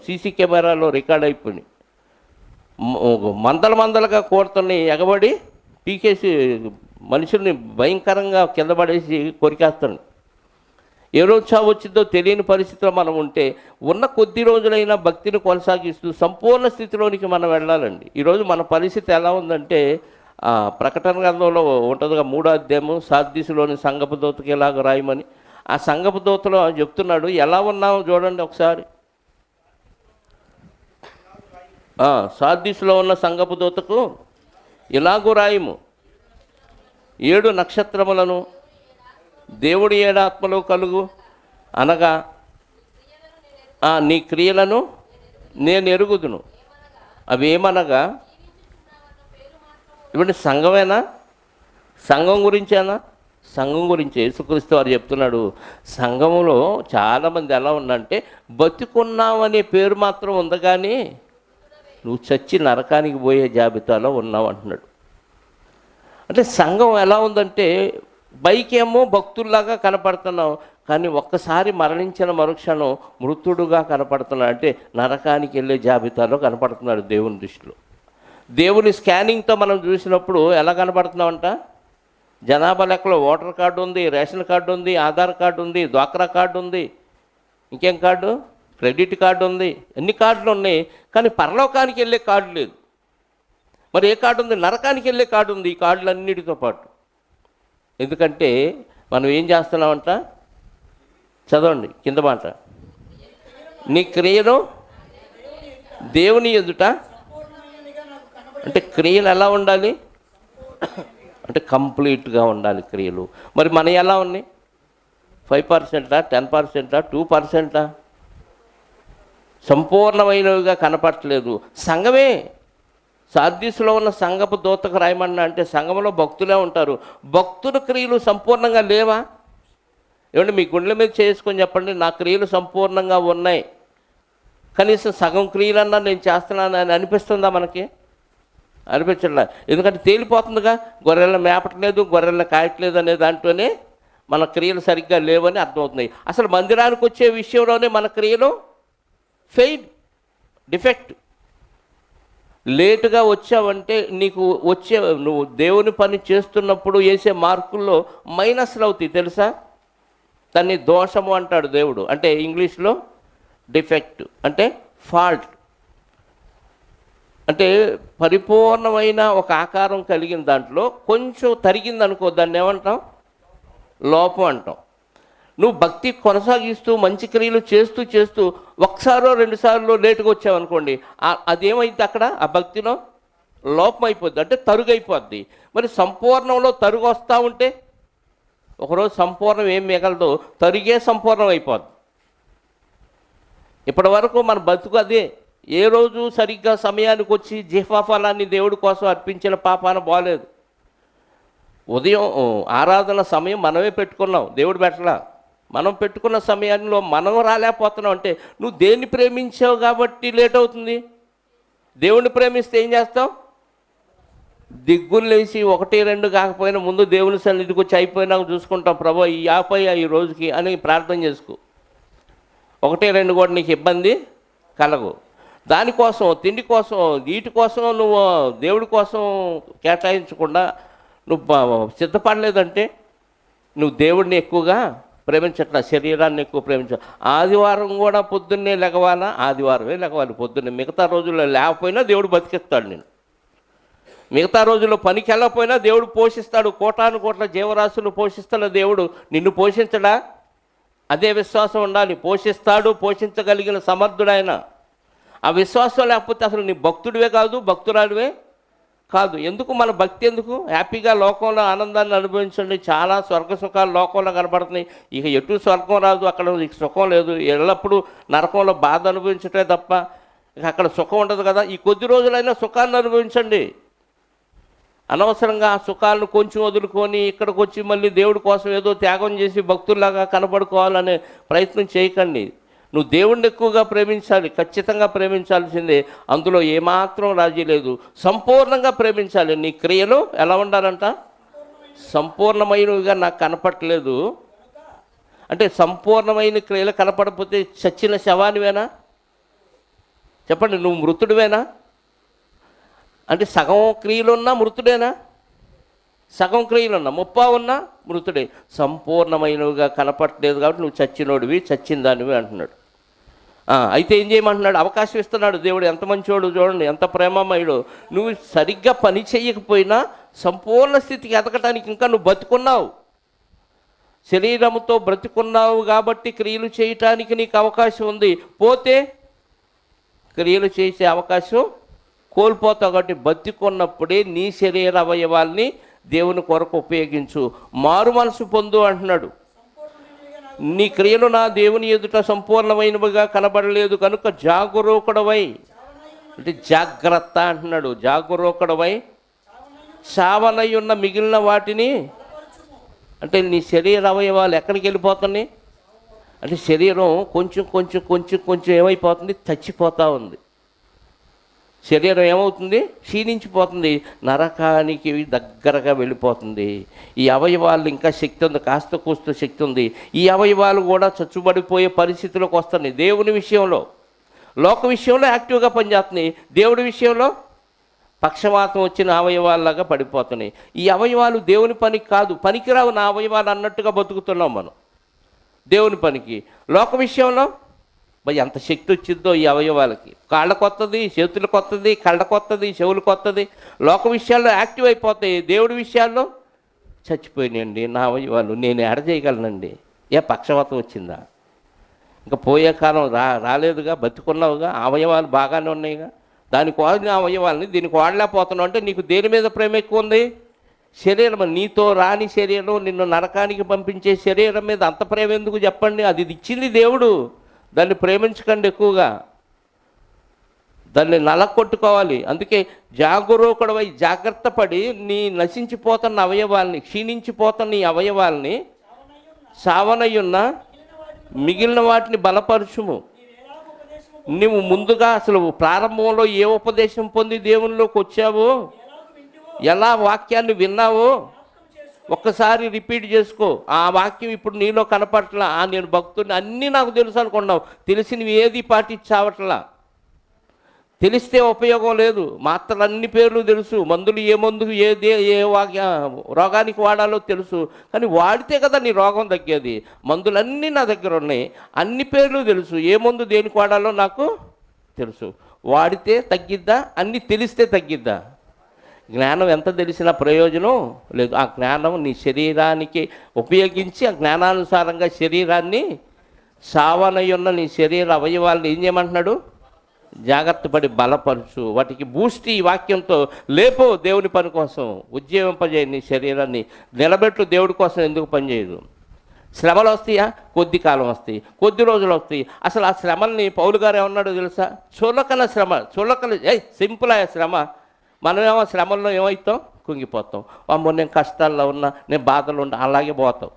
సీసీ కెమెరాలో రికార్డ్ అయిపోయినాయి. మందలుగా కోరుతున్నాయి, ఎగబడి పీకేసి మనుషుల్ని భయంకరంగా కింద పడేసి కొరికేస్తాను. ఏ రోజు చావు వచ్చిందో తెలియని పరిస్థితిలో మనం ఉంటే ఉన్న కొద్ది రోజులైనా భక్తిని కొనసాగిస్తూ సంపూర్ణ స్థితిలోనికి మనం వెళ్ళాలండి. ఈరోజు మన పరిస్థితి ఎలా ఉందంటే, ప్రకటన గ్రంథంలో ఉంటుందిగా 3వ అధ్యాయము, సార్దీసులోని సంఘపు దూతకి ఎలాగ రాయమని. ఆ సంఘపు దూతలో చెప్తున్నాడు, ఎలా ఉన్నామో చూడండి ఒకసారి. సార్దీసులో ఉన్న సంఘపు దూతకు ఇలాగూ రాయము, 7 నక్షత్రములను దేవుడి 7 ఆత్మలో కలుగు అనగా నీ క్రియలను నేను ఎరుగుదును. అవి ఏమనగా, ఇప్పుడు సంఘమేనా? సంఘం గురించేనా? సంఘం గురించి యేసుక్రీస్తు వారు చెప్తున్నాడు. సంఘంలో చాలామంది ఎలా ఉందంటే బతికున్నామనే పేరు మాత్రం ఉంది, కానీ నువ్వు చచ్చి నరకానికి పోయే జాబితాలో ఉన్నావు అంటున్నాడు. అంటే సంఘం ఎలా ఉందంటే పైకేమో భక్తుల్లాగా కనపడుతున్నావు, కానీ ఒక్కసారి మరణించిన మరుక్షణం మృతుడుగా కనపడుతున్నాడు. అంటే నరకానికి వెళ్ళే జాబితాలో కనపడుతున్నాడు దేవుని దృష్టిలో. దేవుని స్కానింగ్తో మనం చూసినప్పుడు ఎలా కనపడుతున్నామంట? జనాభా లెక్కలో ఓటర్ కార్డు ఉంది, రేషన్ కార్డు ఉంది, ఆధార్ కార్డు ఉంది, డ్వాక్రా కార్డు ఉంది, ఇంకేం కార్డు, క్రెడిట్ కార్డు ఉంది, ఎన్ని కార్డులు ఉన్నాయి, కానీ పరలోకానికి వెళ్ళే కార్డు లేదు. మరి ఏ కార్డు ఉంది? నరకానికి వెళ్ళే కార్డు ఉంది, ఈ కార్డులన్నిటితో పాటు. ఎందుకంటే మనం ఏం చేస్తున్నామంట? చదవండి కింద మాట, నీ క్రియను దేవుని ఎదుట. అంటే క్రియలు ఎలా ఉండాలి అంటే కంప్లీట్గా ఉండాలి క్రియలు. మరి మన ఎలా ఉన్నాయి? 5%, 10%, 2%? సంపూర్ణమైనవిగా కనపడట్లేదు. సంఘమే సార్దీసులో ఉన్న సంఘపు దూతకు రాయమన్నా అంటే సంఘంలో భక్తులే ఉంటారు. భక్తుల క్రియలు సంపూర్ణంగా లేవా? ఏమంటే మీ గుండెల మీద చేసుకొని చెప్పండి, నా క్రియలు సంపూర్ణంగా ఉన్నాయి, కనీసం సగం క్రియలన్నా నేను చేస్తున్నాను అని అనిపిస్తుందా? మనకి అనిపించట్లా. ఎందుకంటే తేలిపోతుందిగా, గొర్రెలను మేపట్లేదు, గొర్రెలను కాయట్లేదు అనే దాంట్లోనే మన క్రియలు సరిగ్గా లేవని అర్థమవుతున్నాయి. అసలు మందిరానికి వచ్చే విషయంలోనే మన క్రియలు ఫెయిల్, డిఫెక్ట్. లేటుగా వచ్చావంటే నీకు నువ్వు దేవుని పని చేస్తున్నప్పుడు వేసే మార్కుల్లో మైనస్లు అవుతాయి తెలుసా? దాన్ని దోషము అంటాడు దేవుడు. అంటే ఇంగ్లీష్లో డిఫెక్ట్ అంటే ఫాల్ట్. అంటే పరిపూర్ణమైన ఒక ఆకారం కలిగిన దాంట్లో కొంచెం తరిగిందనుకో, దాన్ని ఏమంటాం? లోపం అంటాం. నువ్వు భక్తి కొనసాగిస్తూ మంచి క్రియలు చేస్తూ చేస్తూ ఒకసారో 2 సార్లు లేటుగా వచ్చావనుకోండి, అదేమైంది? అక్కడ ఆ భక్తిలో లోపం అయిపోద్ది, అంటే తరుగు అయిపోద్ది. మరి సంపూర్ణంలో తరుగు వస్తూ ఉంటే ఒకరోజు సంపూర్ణం ఏం మిగలదు, తరిగే సంపూర్ణం అయిపోద్ది. ఇప్పటి వరకు మన బతుకు అదే. ఏ రోజు సరిగ్గా సమయానికి వచ్చి జిహ్వాఫలాన్ని దేవుడి కోసం అర్పించిన పాపాన బాలేదు. ఉదయం ఆరాధన సమయం మనమే పెట్టుకున్నాం, దేవుడు పెట్టలా. మనం పెట్టుకున్న సమయంలో మనం రాలేకపోతున్నాం. అంటే నువ్వు దేన్ని ప్రేమించావు కాబట్టి లేట్ అవుతుంది. దేవుణ్ణి ప్రేమిస్తే ఏం చేస్తావు? దిగ్గులు లేచి 1, 2 కాకపోయినా ముందు దేవుని సన్నిధికి వచ్చి అయిపోయినాక చూసుకుంటాం, ప్రభు ఈ ఆపయ్యా ఈ రోజుకి అని ప్రార్థన చేసుకో. 1, 2 కూడా నీకు ఇబ్బంది కలగు. దానికోసం, తిండి కోసం, వీటి కోసం నువ్వు దేవుడి కోసం కేటాయించకుండా నువ్వు సిద్ధపడలేదంటే నువ్వు దేవుడిని ఎక్కువగా ప్రేమించట్లా, శరీరాన్ని ఎక్కువ ప్రేమించాలి. ఆదివారం కూడా పొద్దున్నే లెగవాలా? ఆదివారమే లెగవాలి పొద్దున్నే. మిగతా రోజుల్లో లేకపోయినా దేవుడు బతికిస్తాడు నేను. మిగతా రోజుల్లో పనికి వెళ్ళకపోయినా దేవుడు పోషిస్తాడు. కోటాను కోట్ల జీవరాశులు పోషిస్తాడు దేవుడు. నిన్ను పోషించడా? అదే విశ్వాసం ఉండాలి. పోషిస్తాడు, పోషించగలిగిన సమర్థుడైన. ఆ విశ్వాసం లేకపోతే అసలు నీ భక్తుడివే కాదు, భక్తురాడివే కాదు. ఎందుకు మన భక్తి ఎందుకు? హ్యాపీగా లోకంలో ఆనందాన్ని అనుభవించండి. చాలా స్వర్గ సుఖాలు లోకంలో కనబడుతున్నాయి. ఇక ఎటు స్వర్గం రాదు, అక్కడ సుఖం లేదు. ఎల్లప్పుడూ నరకంలో బాధ అనుభవించటే తప్ప ఇక అక్కడ సుఖం ఉండదు కదా. ఈ కొద్ది రోజులైనా సుఖాన్ని అనుభవించండి. అనవసరంగా ఆ సుఖాలను కొంచెం వదులుకొని ఇక్కడికి వచ్చి మళ్ళీ దేవుడి కోసం ఏదో త్యాగం చేసి భక్తుల్లాగా కనబడుకోవాలనే ప్రయత్నం చేయకండి. నువ్వు దేవుణ్ణి ఎక్కువగా ప్రేమించాలి, ఖచ్చితంగా ప్రేమించాల్సిందే. అందులో ఏమాత్రం రాజీ లేదు. సంపూర్ణంగా ప్రేమించాలి. నీ క్రియలు ఎలా ఉండాలంట? సంపూర్ణమైనవిగా నాకు కనపడలేదు అంటే సంపూర్ణమైన క్రియలు కనపడకపోతే చచ్చిన శవానివేనా? చెప్పండి, నువ్వు మృతుడివేనా? అంటే సగం క్రియలున్నా మృతుడేనా? సగం క్రియలున్నా, ముప్పా ఉన్నా మృతుడే. సంపూర్ణమైనవిగా కనపడలేదు కాబట్టి నువ్వు చచ్చినోడివి, చచ్చిన దానివి అంటున్నాడు. అయితే ఏం చేయమంటున్నాడు? అవకాశం ఇస్తున్నాడు దేవుడు. ఎంత మంచివాడు చూడండి, ఎంత ప్రేమమయుడు. నువ్వు సరిగ్గా పని చేయకపోయినా సంపూర్ణ స్థితికి ఎదగటానికి ఇంకా నువ్వు బతుకున్నావు, శరీరంతో బ్రతుకున్నావు కాబట్టి క్రియలు చేయటానికి నీకు అవకాశం ఉంది. పోతే క్రియలు చేసే అవకాశం కోల్పోతావు. కాబట్టి బతికున్నప్పుడే నీ శరీర అవయవాల్ని దేవుని కొరకు ఉపయోగించు. మారు మనసు పొందు అంటున్నాడు. నీ క్రియలు నా దేవుని ఎదుట సంపూర్ణమైనవిగా కనబడలేదు కనుక జాగరూకుడవై, అంటే జాగ్రత్త అంటున్నాడు. జాగరూకుడవై చావనై ఉన్న మిగిలిన వాటిని, అంటే నీ శరీర అవయవాలు ఎక్కడికి వెళ్ళిపోతున్నాయి? అంటే శరీరం కొంచెం కొంచెం కొంచెం కొంచెం ఏమైపోతుంది? చచ్చిపోతూ ఉంది. శరీరం ఏమవుతుంది? క్షీణించిపోతుంది, నరకానికి దగ్గరగా వెళ్ళిపోతుంది. ఈ అవయవాలు ఇంకా శక్తి ఉంది, కాస్త కూస్త శక్తి ఉంది. ఈ అవయవాలు కూడా చచ్చుబడిపోయే పరిస్థితిలోకి వస్తున్నాయి. దేవుని విషయంలో, లోక విషయంలో యాక్టివ్గా పనిచేస్తున్నాయి, దేవుడి విషయంలో పక్షవాతం వచ్చిన అవయవాల్లాగా పడిపోతున్నాయి. ఈ అవయవాలు దేవుని పనికి కాదు, పనికిరావు నా అవయవాలు అన్నట్టుగా బతుకుతున్నాం మనం దేవుని పనికి. లోక విషయంలో ఎంత శక్తి వచ్చిందో ఈ అవయవాలకి. కాళ్ళకు వస్తుంది, చేతులకు వస్తుంది, కళ్ళకు వస్తుంది, చెవులకు వస్తుంది. లోక విషయాల్లో యాక్టివ్ అయిపోతాయి, దేవుడి విషయాల్లో చచ్చిపోయినాయండి నా అవయవాలు. నేను ఎడ చేయగలనండి? ఏ పక్షవాతం వచ్చిందా? ఇంకా పోయే కాలం రాలేదుగా, బతుకున్నావుగా, అవయవాలు బాగానే ఉన్నాయిగా. దానికి వాడిన అవయవాలని దీనికి వాడలేకపోతున్నావు అంటే నీకు దేని మీద ప్రేమ ఎక్కువ ఉంది? శరీరం. నీతో రాని శరీరం, నిన్ను నరకానికి పంపించే శరీరం మీద అంత ప్రేమ ఎందుకు చెప్పండి? అది ఇచ్చింది దేవుడు, దాన్ని ప్రేమించకండి ఎక్కువగా, దాన్ని నలకొట్టుకోవాలి. అందుకే జాగరూకుడవై జాగ్రత్త పడి నీ నశించిపోతున్న అవయవాల్ని, క్షీణించిపోతున్న ఈ అవయవాల్ని, సావనయ్యున్న మిగిలిన వాటిని బలపరచుము. నువ్వు ముందుగా అసలు ప్రారంభంలో ఏ ఉపదేశం పొంది దేవునిలోకి వచ్చావో, ఎలా వాక్యాన్ని విన్నావో ఒక్కసారి రిపీట్ చేసుకో. ఆ వాక్యం ఇప్పుడు నీలో కనపడట్లా. నేను భక్తుడిని, అన్నీ నాకు తెలుసు అనుకున్నావు. తెలిసినవి ఏది పాటించావట్లా. తెలిస్తే ఉపయోగం లేదు. మాత్రలు అన్ని పేర్లు తెలుసు, మందులు ఏ మందుకు ఏ రోగానికి వాడాలో తెలుసు, కానీ వాడితే కదా నీ రోగం తగ్గేది. మందులన్నీ నా దగ్గర ఉన్నాయి, అన్ని పేర్లు తెలుసు, ఏ మందు దేనికి వాడాలో నాకు తెలుసు. వాడితే తగ్గిద్దా? అన్నీ తెలిస్తే తగ్గిద్దా? జ్ఞానం ఎంత తెలిసినా ప్రయోజనం లేదు. ఆ జ్ఞానం నీ శరీరానికి ఉపయోగించి ఆ జ్ఞానానుసారంగా శరీరాన్ని, సావనయున్న నీ శరీర అవయవాలను ఏం చేయమంటున్నాడు? జాగ్రత్త పడి బలపరచు. వాటికి బూస్టి ఈ వాక్యంతో లేపో. దేవుని పని కోసం ఉజ్జీవింపజేయ. నీ శరీరాన్ని నిలబెట్టు. దేవుడి కోసం ఎందుకు పనిచేయదు? శ్రమలు వస్తాయా? కొద్ది కాలం వస్తాయి, కొద్ది రోజులు వస్తాయి. అసలు ఆ శ్రమల్ని పౌలు గారు ఏమన్నాడో తెలుసా? చులకన శ్రమ. చులకన సింపుల్ ఆ శ్రమ. మనమేమో శ్రమల్లో ఏమవుతాం? కుంగిపోతాం. అమ్మో నేను కష్టాల్లో ఉన్నా, నేను బాధలు ఉన్నా, అలాగే పోతాం.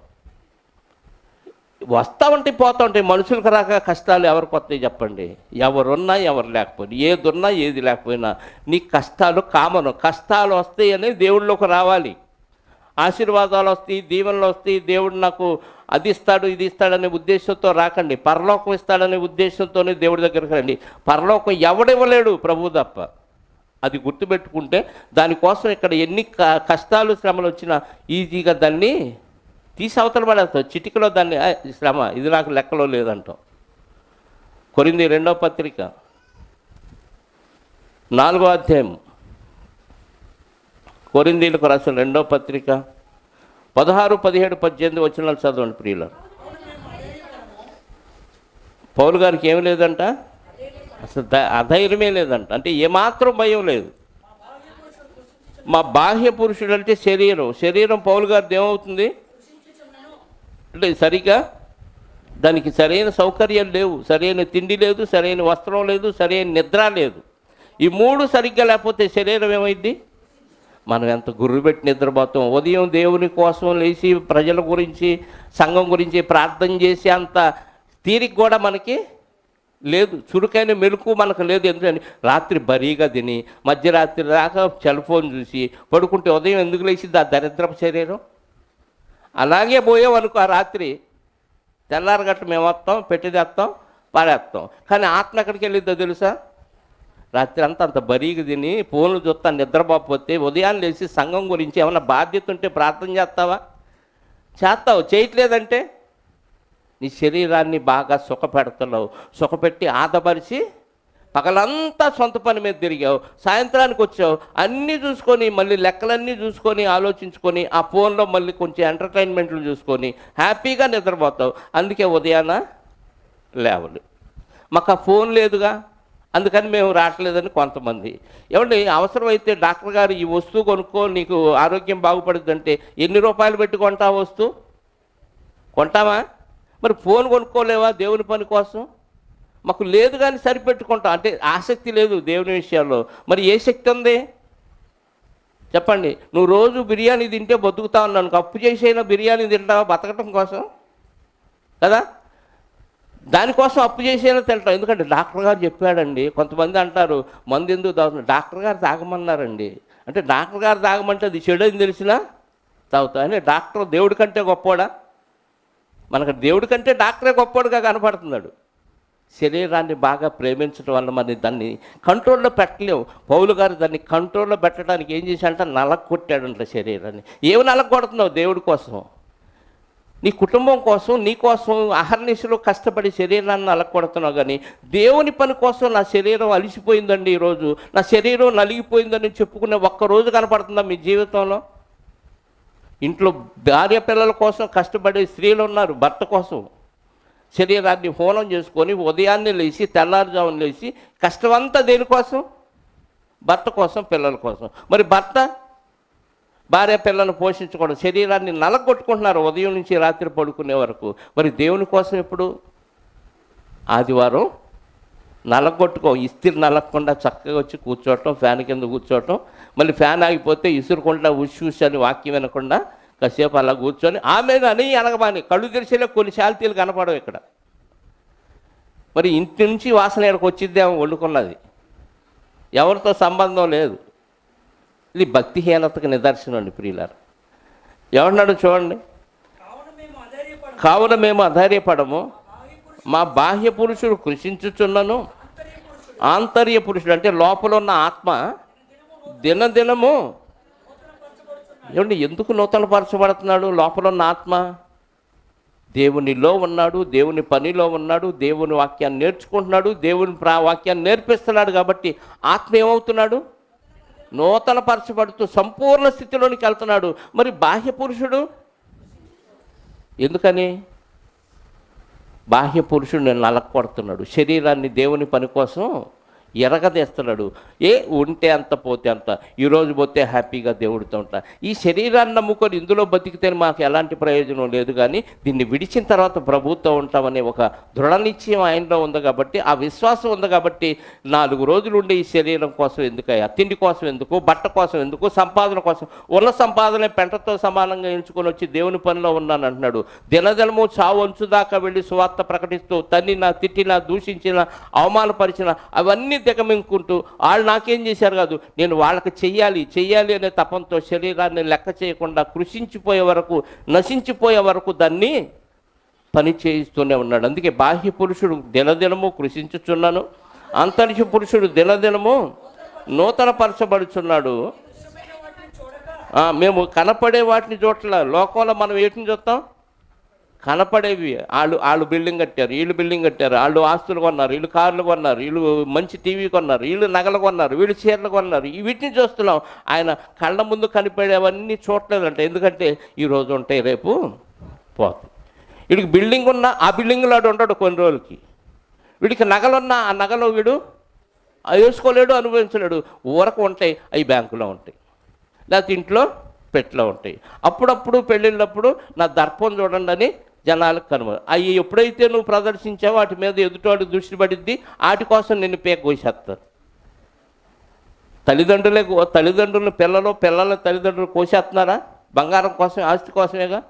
వస్తూ ఉంటాయి, పోతూ ఉంటాయి. మనుషులకు రాక కష్టాలు ఎవరికి వస్తాయి చెప్పండి? ఎవరున్నా ఎవరు లేకపోయినా, ఏది ఉన్నా ఏది లేకపోయినా నీ కష్టాలు కామను. కష్టాలు వస్తాయి అని దేవుళ్ళలోకి రావాలి. ఆశీర్వాదాలు వస్తాయి, దీవెనలు వస్తాయి, దేవుడు నాకు అది ఇస్తాడు ఇది ఇస్తాడనే ఉద్దేశంతో రాకండి. పరలోకం ఇస్తాడనే ఉద్దేశంతోనే దేవుడి దగ్గరికి రండి. పరలోకం ఎవడివ్వలేడు, ప్రభువు తప్ప. అది గుర్తుపెట్టుకుంటే దానికోసం ఇక్కడ ఎన్ని కష్టాలు శ్రమలు వచ్చినా ఈజీగా దాన్ని తీసి అవతల పడేస్తావు. చిటికలో దాన్ని శ్రమ ఇది నాకు లెక్కలో లేదంటాం. కొరింథీ 2వ పత్రిక 4వ అధ్యాయం, కొరింథీలకు రాసిన 2వ పత్రిక 16, 17, 18 వచనాలు చదవండి ప్రియులారా. పౌలు గారికి ఏమి లేదంట, అసలు అధైర్యమే లేదంట. అంటే ఏమాత్రం భయం లేదు. మా బాహ్య పురుషుడు అంటే శరీరం పౌలు గారిది ఏమవుతుంది అంటే సరిగా దానికి సరైన సౌకర్యాలు లేవు, సరైన తిండి లేదు, సరైన వస్త్రం లేదు, సరైన నిద్ర లేదు. ఈ 3 సరిగ్గా లేకపోతే శరీరం ఏమైంది? మనం ఎంత గుర్రు పెట్టి నిద్రపోతాం. ఉదయం దేవుని కోసం లేచి ప్రజల గురించి సంఘం గురించి ప్రార్థన చేసి అంత తీరిక కూడా మనకి లేదు. చురుకైన మెలకు మనకు లేదు. ఎందుకని రాత్రి బరీగా తిని మధ్యరాత్రి దాకా సెల్ ఫోన్ చూసి పడుకుంటే ఉదయం ఎందుకు లేచింది ఆ దరిద్రపు శరీరం? అలాగే పోయామనుకో ఆ రాత్రి తెల్లారగట్ట మేము వస్తాం, పెట్టిదేస్తాం, పాడేస్తాం. కానీ ఆత్మ ఎక్కడికి వెళ్ళిద్దో తెలుసా? రాత్రి అంతా అంత బరీగా తిని ఫోన్లు చూస్తా నిద్రపోకపోతే ఉదయాన్ని లేచి సంఘం గురించి ఏమైనా బాధ్యత ఉంటే ప్రార్థన చేస్తావా? చేస్తావు. చేయట్లేదంటే నీ శరీరాన్ని బాగా సుఖపెడుతున్నావు. సుఖపెట్టి ఆదపరిచి పగలంతా సొంత పని మీద తిరిగావు, సాయంత్రానికి వచ్చావు, అన్నీ చూసుకొని మళ్ళీ లెక్కలన్నీ చూసుకొని ఆలోచించుకొని ఆ ఫోన్లో మళ్ళీ కొంచెం ఎంటర్టైన్మెంట్లు చూసుకొని హ్యాపీగా నిద్రపోతావు. అందుకే ఉదయాన లేవలు. మాకు ఆ ఫోన్ లేదుగా, అందుకని మేము రావట్లేదని కొంతమంది. ఏమండి, అవసరమైతే డాక్టర్ గారు ఈ వస్తువు కొనుక్కో నీకు ఆరోగ్యం బాగుపడుతుందంటే ఎన్ని రూపాయలు పెట్టి కొంటావు? వస్తువు కొంటామా? మరి ఫోన్ కొనుక్కోలేవా దేవుని పని కోసం? మాకు లేదు కానీ సరిపెట్టుకుంటాం. అంటే ఆసక్తి లేదు దేవుని విషయాల్లో. మరి ఏ శక్తి ఉంది చెప్పండి? నువ్వు రోజు బిర్యానీ తింటే బతుకుతావు అన్నాను. అప్పు చేసైనా బిర్యానీ తింటావా బతకటం కోసం కదా? దానికోసం అప్పు చేసైనా తింటాం. ఎందుకంటే డాక్టర్ గారు చెప్పాడండి. కొంతమంది అంటారు మందు ఎందుకు తాగుతున్నారు? డాక్టర్ గారు తాగమన్నారండి. అంటే డాక్టర్ గారు తాగమంటే అది చెడు అని తెలిసినా తాగుతా. అంటే డాక్టర్ దేవుడి కంటే గొప్పవాడా? మనకు దేవుడి కంటే డాక్టరే గొప్పవాడుగా కనపడుతున్నాడు. శరీరాన్ని బాగా ప్రేమించడం వల్ల మరి దాన్ని కంట్రోల్లో పెట్టలేము. పౌలు గారు దాన్ని కంట్రోల్లో పెట్టడానికి ఏం చేశాడంటే నలగొట్టాడంట శరీరాన్ని. ఏమి నలగొడుతున్నావు? దేవుడి కోసం, నీ కుటుంబం కోసం, నీ కోసం అహర్నిశలో కష్టపడి శరీరాన్ని నలగొడుతున్నావు. కానీ దేవుని పని కోసం నా శరీరం అలిసిపోయిందండి, ఈరోజు నా శరీరం నలిగిపోయిందని చెప్పుకునే ఒక్కరోజు కనపడుతుందా మీ జీవితంలో? ఇంట్లో భార్య పిల్లల కోసం కష్టపడే స్త్రీలు ఉన్నారు. భర్త కోసం శరీరాన్ని హోనం చేసుకొని ఉదయాన్నే లేచి తెల్లారుజామున లేచి కష్టమంతా దేనికోసం? భర్త కోసం, పిల్లల కోసం. మరి భర్త భార్య పిల్లలను పోషించుకోవడం, శరీరాన్ని నలగొట్టుకుంటున్నారు ఉదయం నుంచి రాత్రి పడుకునే వరకు. మరి దేవుని కోసం ఎప్పుడు? ఆదివారం నలగొట్టుకో, ఇస్త్రీ నలగకుండా చక్కగా వచ్చి కూర్చోవటం, ఫ్యాన్ కింద కూర్చోవటం, మళ్ళీ ఫ్యాన్ ఆగిపోతే ఇసురుకుండా ఉష్ అని వాక్యం వినకుండా కాసేపు అలా కూర్చొని ఆమె అని అనగమాని కళ్ళు తెరిచేలా కొన్ని శాల్తీలు కనపడవు ఇక్కడ. మరి ఇంటి నుంచి వాసన ఎక్కడికి వచ్చిద్దేమో వండుకున్నది, ఎవరితో సంబంధం లేదు. ఇది భక్తిహీనతకు నిదర్శనం అండి ప్రియులారా. ఏమన్నాడు చూడండి, కావున మేము అధైర్యపడము, మా బాహ్య పురుషుడు కృషించుచున్నను, ఆంతర్య పురుషుడు అంటే లోపల ఉన్న ఆత్మ దినదినము ఏమండి ఎందుకు నూతనపరచబడుతున్నాడు? లోపల ఉన్న ఆత్మ దేవునిలో ఉన్నాడు, దేవుని పనిలో ఉన్నాడు, దేవుని వాక్యాన్ని నేర్చుకుంటున్నాడు, దేవుని వాక్యాన్ని నేర్పిస్తున్నాడు. కాబట్టి ఆత్మ ఏమవుతున్నాడు? నూతనపరచబడుతూ సంపూర్ణ స్థితిలోనికి వెళ్తున్నాడు. మరి బాహ్య పురుషుడు ఎందుకని? బాహ్య పురుషుడు నలగొడుతున్నాడు, శరీరాన్ని దేవుని పని కోసం ఎరగదేస్తున్నాడు. ఉంటే అంత పోతే అంత, ఈరోజు పోతే హ్యాపీగా దేవుడితో ఉంటా. ఈ శరీరాన్ని నమ్ముకొని ఇందులో బతికితే మాకు ఎలాంటి ప్రయోజనం లేదు. కానీ దీన్ని విడిచిన తర్వాత ప్రభువుతో ఉంటామనే ఒక దృఢ నిశ్చయం ఆయనలో ఉంది కాబట్టి, ఆ విశ్వాసం ఉంది కాబట్టి 4 రోజులు ఉండే ఈ శరీరం కోసం ఎందుకయ్యా? తిండి కోసం ఎందుకు? బట్ట కోసం ఎందుకు? సంపాదన కోసం. ఉన్న సంపాదన పెంటతో సమానంగా ఎంచుకొని వచ్చి దేవుని పనిలో ఉన్నాను అంటున్నాడు. దినదినము చావు అంచు దాకా వెళ్ళి సువార్త ప్రకటిస్తూ తన్నినా, తిట్టినా, దూషించినా, అవమానపరిచినా అవన్నీ దిగమింగుకుంటూ వాళ్ళు నాకేం చేశారు కాదు, నేను వాళ్ళకి చెయ్యాలి అనే తపంతో శరీరాన్ని లెక్క చేయకుండా కృషించిపోయే వరకు, నశించిపోయే వరకు దాన్ని పని చేయిస్తూనే ఉన్నాడు. అందుకే బాహ్య పురుషుడు దినదినము కృషించుచున్నాను, ఆంతర్య పురుషుడు దినదినము నూతనపరచబడుచున్నాడు. మేము కనపడే వాటిని చూడట్లా. లోకంలో మనం వేటిని చూస్తాం? కనపడేవి. వాళ్ళు బిల్డింగ్ కట్టారు, వీళ్ళు బిల్డింగ్ కట్టారు, వాళ్ళు ఆస్తులు కొన్నారు, వీళ్ళు కార్లు కొన్నారు, వీళ్ళు మంచి టీవీ కొన్నారు, వీళ్ళు నగలు కొన్నారు, వీళ్ళు చీరలు కొన్నారు. వీటిని చూస్తున్నాం. ఆయన కళ్ళ ముందు కనిపడేవన్నీ చూడలేదంట. ఎందుకంటే ఈరోజు ఉంటాయి, రేపు పోతాయి. వీడికి బిల్డింగ్ ఉన్నా ఆ బిల్డింగ్లో ఉంటాడు కొన్ని రోజులకి. వీడికి నగలున్నా ఆ నగలు వీడు వేసుకోలేడు, అనుభవించలేడు. ఊరకు ఉంటాయి, అవి బ్యాంకులో ఉంటాయి, లేకపోతే ఇంట్లో పెట్లో ఉంటాయి. అప్పుడప్పుడు పెళ్ళిళ్ళప్పుడు నా దర్పం చూడండి అని జనాలకు అవి ఎప్పుడైతే నువ్వు ప్రదర్శించావో వాటి మీద ఎదుటివాడికి దృష్టి పడిద్ది. వాటి కోసం నిన్ను కోసేస్తారు. తల్లిదండ్రులను పిల్లల తల్లిదండ్రులు కోసేస్తున్నారా? బంగారం కోసం, ఆస్తి కోసమేగా.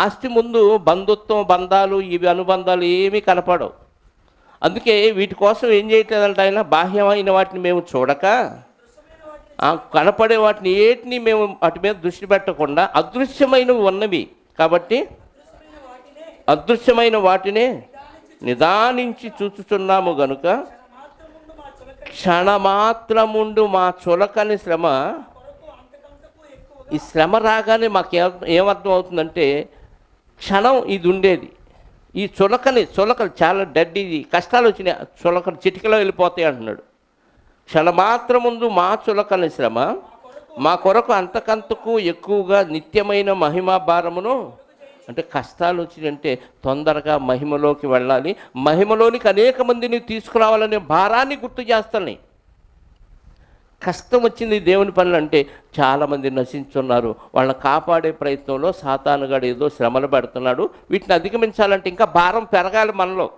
ఆస్తి ముందు బంధుత్వం, బంధాలు, ఇవి అనుబంధాలు ఏమీ కనపడవు. అందుకే వీటి కోసం ఏం చేయట్లేదంటే ఆయన బాహ్యమైన వాటిని మేము చూడక, కనపడే వాటిని ఏటిని మేము వాటి మీద దృష్టి పెట్టకుండా అదృశ్యమైనవి ఉన్నవి కాబట్టి అదృశ్యమైన వాటినే నిదానించి చూచుతున్నాము గనుక క్షణమాత్రముండు మా చులకని శ్రమ. ఈ శ్రమ రాగానే మాకు ఏమర్థం అవుతుందంటే క్షణం ఇది ఉండేది. ఈ చులకలు చాలా డెడ్, ఇది కష్టాలు వచ్చినాయి, చులకలు చిటికలో వెళ్ళిపోతాయి అంటున్నాడు. క్షణమాత్రం ముందు మా చులకని శ్రమ మా కొరకు అంతకంతకు ఎక్కువగా నిత్యమైన మహిమా భారమును. అంటే కష్టాలు వచ్చినాయంటే తొందరగా మహిమలోకి వెళ్ళాలి, మహిమలోనికి అనేక మందిని తీసుకురావాలనే భారాన్ని గుర్తు చేస్తాను. కష్టం వచ్చింది దేవుని పనులు అంటే చాలామంది నశించున్నారు. వాళ్ళని కాపాడే ప్రయత్నంలో సాతానుగాడు ఏదో శ్రమలు పెడుతున్నాడు. వీటిని అధిగమించాలంటే ఇంకా భారం పెరగాలి మనలో.